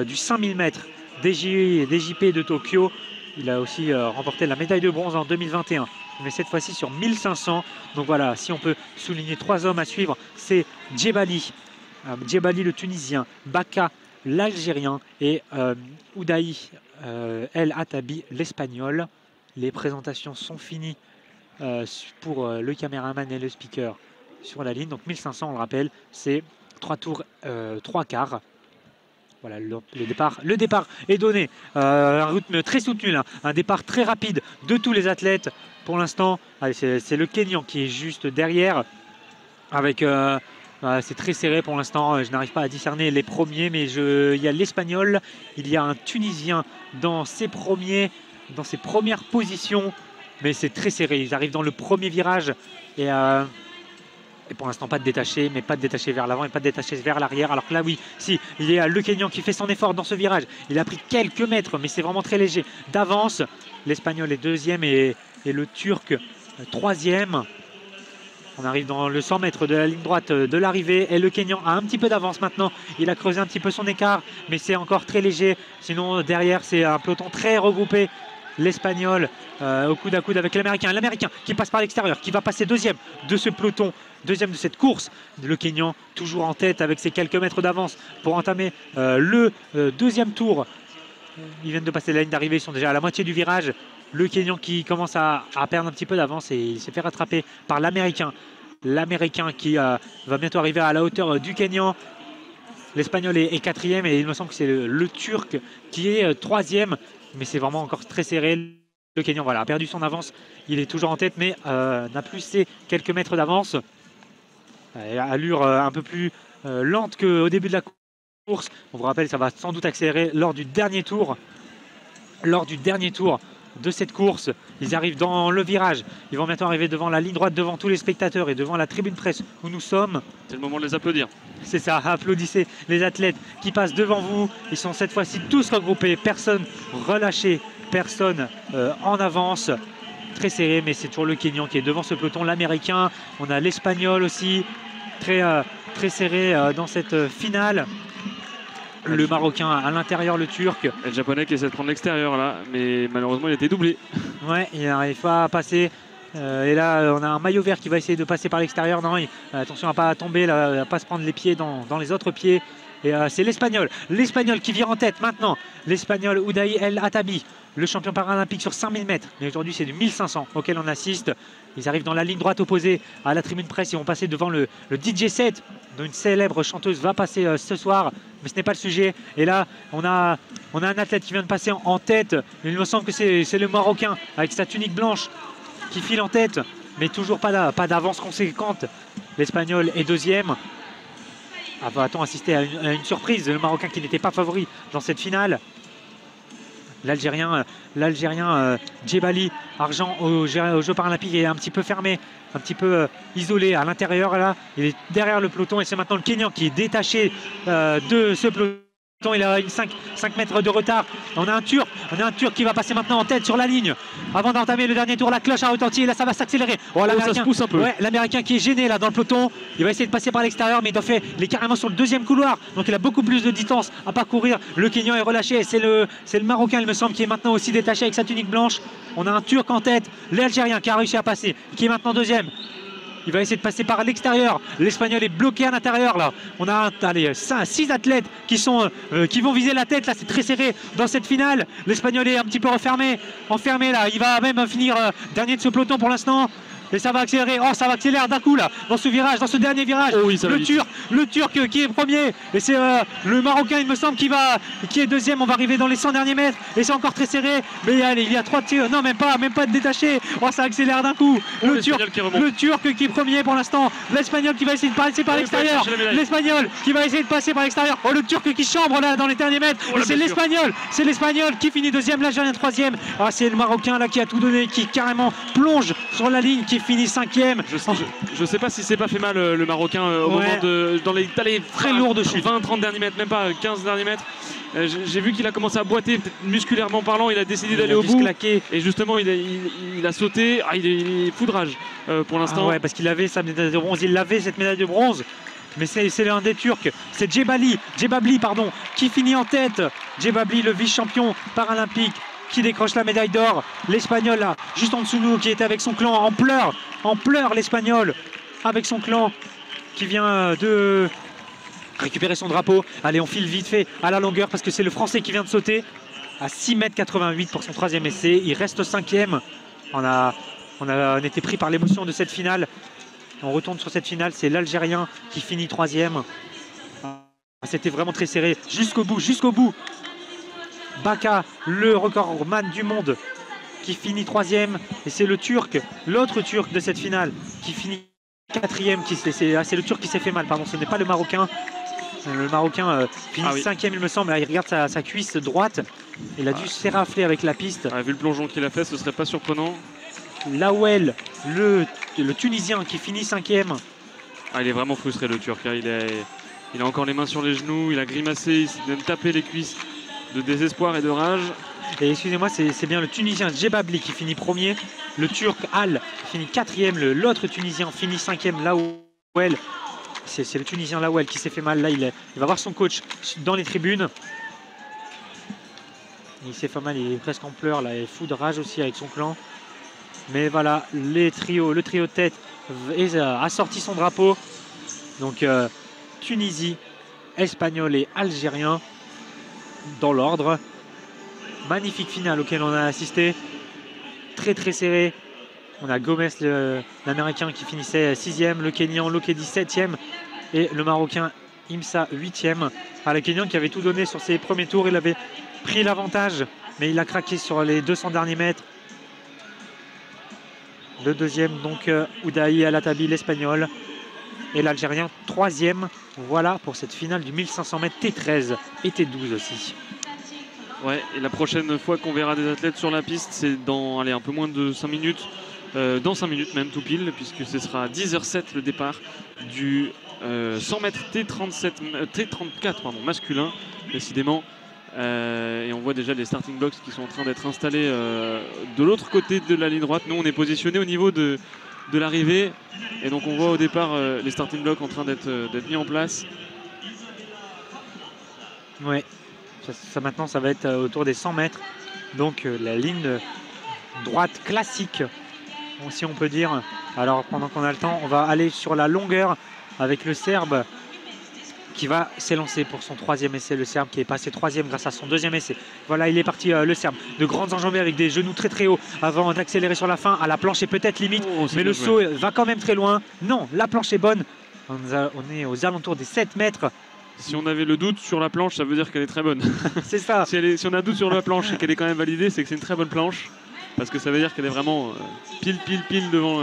du 5000 mètres des JP de Tokyo. Il a aussi remporté la médaille de bronze en 2021. Mais cette fois-ci sur 1500. Donc voilà, si on peut souligner 3 hommes à suivre, c'est Djebali le Tunisien, Baka l'Algérien et Oudahi El Atabi l'Espagnol. Les présentations sont finies pour le caméraman et le speaker sur la ligne. Donc 1500, on le rappelle, c'est 3 tours, 3 quarts. Voilà, le départ est donné. Un rythme très soutenu, là. Un départ très rapide de tous les athlètes. Pour l'instant, c'est le Kenyan qui est juste derrière. C'est très serré pour l'instant. Je n'arrive pas à discerner les premiers, mais il y a l'Espagnol. Il y a un Tunisien dans ses premières positions. Mais c'est très serré. Ils arrivent dans le premier virage. Et pour l'instant, pas de détaché, mais pas de détaché vers l'avant et pas de détaché vers l'arrière. Alors que là, oui, si, il y a le Kenyan qui fait son effort dans ce virage. Il a pris quelques mètres, mais c'est vraiment très léger d'avance. L'Espagnol est deuxième et le Turc troisième. On arrive dans le 100 mètres de la ligne droite de l'arrivée. Et le Kenyan a un petit peu d'avance maintenant. Il a creusé un petit peu son écart, mais c'est encore très léger. Sinon, derrière, c'est un peloton très regroupé. L'Espagnol au coude à coude avec l'Américain. L'Américain qui passe par l'extérieur, qui va passer deuxième de ce peloton, deuxième de cette course. Le Kenyan toujours en tête avec ses quelques mètres d'avance pour entamer le deuxième tour Ils viennent de passer la ligne d'arrivée, ils sont déjà à la moitié du virage. Le Kenyan qui commence à perdre un petit peu d'avance et il s'est fait rattraper par l'Américain. L'Américain qui va bientôt arriver à la hauteur du Kenyan. L'Espagnol est quatrième et il me semble que c'est le Turc qui est troisième. Mais c'est vraiment encore très serré. Le Kenyan voilà, a perdu son avance. Il est toujours en tête mais n'a plus ses quelques mètres d'avance. Allure un peu plus lente qu'au début de la course. On vous rappelle, ça va sans doute accélérer lors du dernier tour. Lors du dernier tour de cette course, ils arrivent dans le virage. Ils vont bientôt arriver devant la ligne droite, devant tous les spectateurs et devant la tribune presse où nous sommes. C'est le moment de les applaudir. C'est ça, applaudissez les athlètes qui passent devant vous. Ils sont cette fois-ci tous regroupés, personne relâché, personne en avance. Très serré, mais c'est toujours le Kenyan qui est devant ce peloton. L'Américain, on a l'Espagnol aussi, très serré dans cette finale. Le Marocain à l'intérieur, le Turc. Et le Japonais qui essaie de prendre l'extérieur là, mais malheureusement il a été doublé. Ouais, il n'arrive pas à passer. Et là, on a un maillot vert qui va essayer de passer par l'extérieur. Non, attention à ne pas tomber, là, à ne pas se prendre les pieds dans les autres pieds. Et c'est l'Espagnol. L'Espagnol qui vire en tête maintenant. L'Espagnol Oudaï El Atabi, le champion paralympique sur 5000 mètres. Mais aujourd'hui, c'est du 1500 auquel on assiste. Ils arrivent dans la ligne droite opposée à la tribune presse. Ils vont passer devant le DJ set, dont une célèbre chanteuse va passer ce soir. Mais ce n'est pas le sujet. Et là, on a un athlète qui vient de passer en tête. Il me semble que c'est le Marocain avec sa tunique blanche qui file en tête. Mais toujours pas d'avance conséquente. L'Espagnol est deuxième. Va-t-on assister à une surprise? Le Marocain qui n'était pas favori dans cette finale. L'Algérien Djebali, argent aux Jeux paralympiques, est un petit peu fermé, un petit peu isolé à l'intérieur. Là, il est derrière le peloton et c'est maintenant le Kenyan qui est détaché de ce peloton. Il a 5 mètres de retard. On a un Turc qui va passer maintenant en tête sur la ligne. Avant d'entamer le dernier tour, la cloche a retenti et là ça va s'accélérer. Ça se pousse un peu. Ouais, l'Américain qui est gêné là dans le peloton. Il va essayer de passer par l'extérieur, mais il est carrément sur le deuxième couloir. Donc il a beaucoup plus de distance à parcourir. Le Kenyan est relâché et c'est le Marocain, il me semble, qui est maintenant aussi détaché avec sa tunique blanche. On a un Turc en tête, l'Algérien qui a réussi à passer, qui est maintenant deuxième. Il va essayer de passer par l'extérieur. L'Espagnol est bloqué à l'intérieur là. On a 6 athlètes qui vont viser la tête là. C'est très serré dans cette finale. L'Espagnol est un petit peu enfermé là. Il va même finir dernier de ce peloton pour l'instant. Et ça va accélérer. Oh, ça va accélérer d'un coup là dans ce virage, dans ce dernier virage. Oh oui, le Turc qui est premier. Et c'est le Marocain, il me semble, qui est deuxième. On va arriver dans les 100 derniers mètres. Et c'est encore très serré. Mais il y a 3 tirs. Non, même pas de détaché. Oh, ça accélère d'un coup. Le Turc qui est premier pour l'instant. L'Espagnol qui va essayer de passer par l'extérieur. L'Espagnol qui va essayer de passer par l'extérieur. Oh, le Turc qui chambre là dans les derniers mètres. Et c'est l'Espagnol qui finit deuxième. L'Algérien troisième. Ah, c'est le Marocain là qui a tout donné, qui carrément plonge sur la ligne, qui finit cinquième. Je sais pas si c'est pas fait mal le Marocain au moment dans les très lourdes chutes, 20-30 derniers mètres, même pas 15 derniers mètres. J'ai vu qu'il a commencé à boiter, peut-être musculairement parlant, il a décidé d'aller au bout. Et justement, il a sauté. Ah, il est foudrage pour l'instant. Ouais, parce qu'il avait sa médaille de bronze. Il avait cette médaille de bronze. Mais c'est l'un des Turcs. C'est Djebabli, qui finit en tête. Djebabli, le vice-champion paralympique, qui décroche la médaille d'or. L'Espagnol là, juste en dessous de nous, qui était avec son clan en pleurs l'Espagnol, avec son clan qui vient de récupérer son drapeau. Allez, on file vite fait à la longueur parce que c'est le Français qui vient de sauter à 6,88 m pour son troisième essai. Il reste cinquième. On été pris par l'émotion de cette finale. On retourne sur cette finale, c'est l'Algérien qui finit troisième. C'était vraiment très serré jusqu'au bout. Baka, le recordman du monde, qui finit troisième. Et c'est le Turc, l'autre Turc de cette finale, qui finit quatrième. C'est le Turc qui s'est fait mal, pardon, ce n'est pas le Marocain. Le Marocain finit cinquième, il me semble. Là, il regarde sa cuisse droite. Il a dû s'érafler avec la piste. Vu le plongeon qu'il a fait, ce serait pas surprenant. Laouel, le Tunisien, qui finit cinquième. Il est vraiment frustré, le Turc. Il a encore les mains sur les genoux, il a grimacé, il s'est même tapé les cuisses de désespoir et de rage. Et excusez-moi, c'est bien le Tunisien Djebabli qui finit premier. Le Turc Al finit quatrième. L'autre Tunisien finit cinquième, Laouel. C'est le Tunisien Laouel qui s'est fait mal. Là, il va voir son coach dans les tribunes. Il s'est fait mal, il est presque en pleurs. Là, il est fou de rage aussi avec son clan. Mais voilà, le trio de tête a sorti son drapeau. Donc Tunisie, Espagnol et Algérien dans l'ordre. magnifique finale auquel on a assisté. Très très serré. On a Gomez, l'Américain, qui finissait 6e, le Kenyan Lokedi 7e et le Marocain Imsa 8e. Le Kenyan qui avait tout donné sur ses premiers tours, il avait pris l'avantage, mais il a craqué sur les 200 derniers mètres. Le deuxième, donc Oudaï Alatabi, l'Espagnol, et l'Algérien 3e. Voilà pour cette finale du 1500 mètres T13 et T12 aussi. Ouais, et la prochaine fois qu'on verra des athlètes sur la piste, c'est dans un peu moins de 5 minutes. Dans 5 minutes même tout pile, puisque ce sera à 10h07 le départ du 100 mètres T34 masculin, décidément. Et on voit déjà les starting blocks qui sont en train d'être installés de l'autre côté de la ligne droite. Nous, on est positionné au niveau de l'arrivée. Et donc, on voit au départ les starting blocks en train d'être mis en place. Ouais, ça maintenant, ça va être autour des 100 mètres. Donc, la ligne droite classique, si on peut dire. Alors, pendant qu'on a le temps, on va aller sur la longueur avec le Serbe qui va s'élancer pour son 3e essai. Le Serbe qui est passé 3e grâce à son 2e essai. Voilà, il est parti le Serbe. De grandes enjambées avec des genoux très très hauts avant d'accélérer sur la fin. À la planche est peut-être limite, mais le saut va quand même très loin. Non, la planche est bonne. On est aux alentours des 7 mètres. Si on avait le doute sur la planche, ça veut dire qu'elle est très bonne. C'est ça. Si on a doute sur la planche et qu'elle est quand même validée, c'est que c'est une très bonne planche. Parce que ça veut dire qu'elle est vraiment pile devant,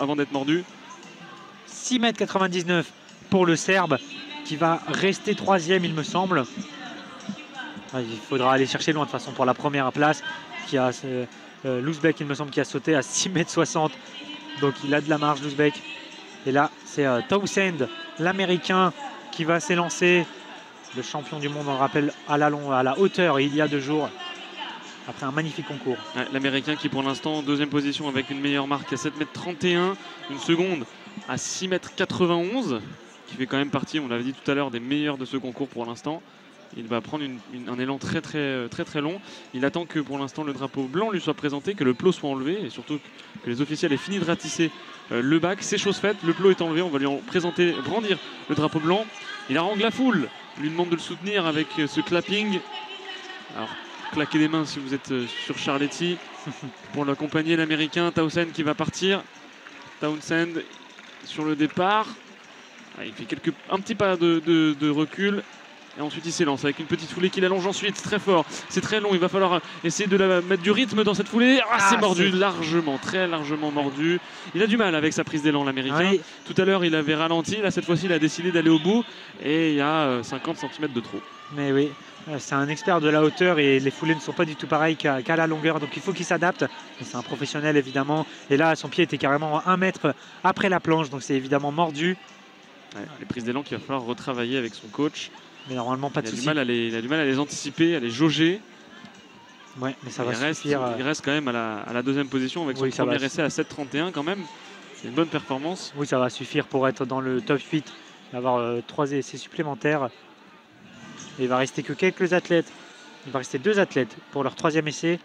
avant d'être mordue. 6,99 m pour le Serbe qui va rester 3e, il me semble. Il faudra aller chercher loin de toute façon pour la première place. Qui a Louzbek, il me semble, qui a sauté à 6,60 m. Donc il a de la marge, Louzbek. Et là, c'est Townsend, l'Américain, qui va s'élancer. Le champion du monde, on le rappelle, à la hauteur il y a 2 jours. Après un magnifique concours. Ouais, l'Américain qui pour l'instant en 2e position avec une meilleure marque à 7,31 m, une seconde à 6,91 m, qui fait quand même partie, on l'avait dit tout à l'heure, des meilleurs de ce concours pour l'instant. Il va prendre un élan très long. Il attend que pour l'instant le drapeau blanc lui soit présenté, que le plot soit enlevé et surtout que les officiels aient fini de ratisser le bac. C'est chose faite, le plot est enlevé, on va lui brandir le drapeau blanc. Il harangue la foule, lui demande de le soutenir avec ce clapping. Alors, claquez les mains si vous êtes sur Charletti pour l'accompagner, l'Américain Townsend qui va partir. Townsend sur le départ. Il fait un petit pas de recul. Et ensuite il s'élance avec une petite foulée qu'il allonge ensuite très fort. C'est très long, il va falloir essayer de mettre du rythme dans cette foulée. C'est mordu, largement, très largement mordu. Il a du mal avec sa prise d'élan, l'Américain. Oui. Tout à l'heure il avait ralenti, là cette fois-ci il a décidé d'aller au bout. Et il y a 50 cm de trop. Mais oui, c'est un expert de la hauteur et les foulées ne sont pas du tout pareilles qu'à la longueur. Donc il faut qu'il s'adapte. C'est un professionnel évidemment. Et là son pied était carrément à 1 mètre après la planche. Donc c'est évidemment mordu. Ouais, les prises d'élan qu'il va falloir retravailler avec son coach. Mais normalement pas de soucis. Il a du mal à les anticiper, à les jauger. Ouais, mais ça va suffire. Il reste quand même à la 2e position avec son premier essai à 7,31 quand même. C'est une bonne performance. Oui, ça va suffire pour être dans le top 8, avoir 3 essais supplémentaires. Et il va rester que quelques athlètes. Il va rester 2 athlètes pour leur 3e essai.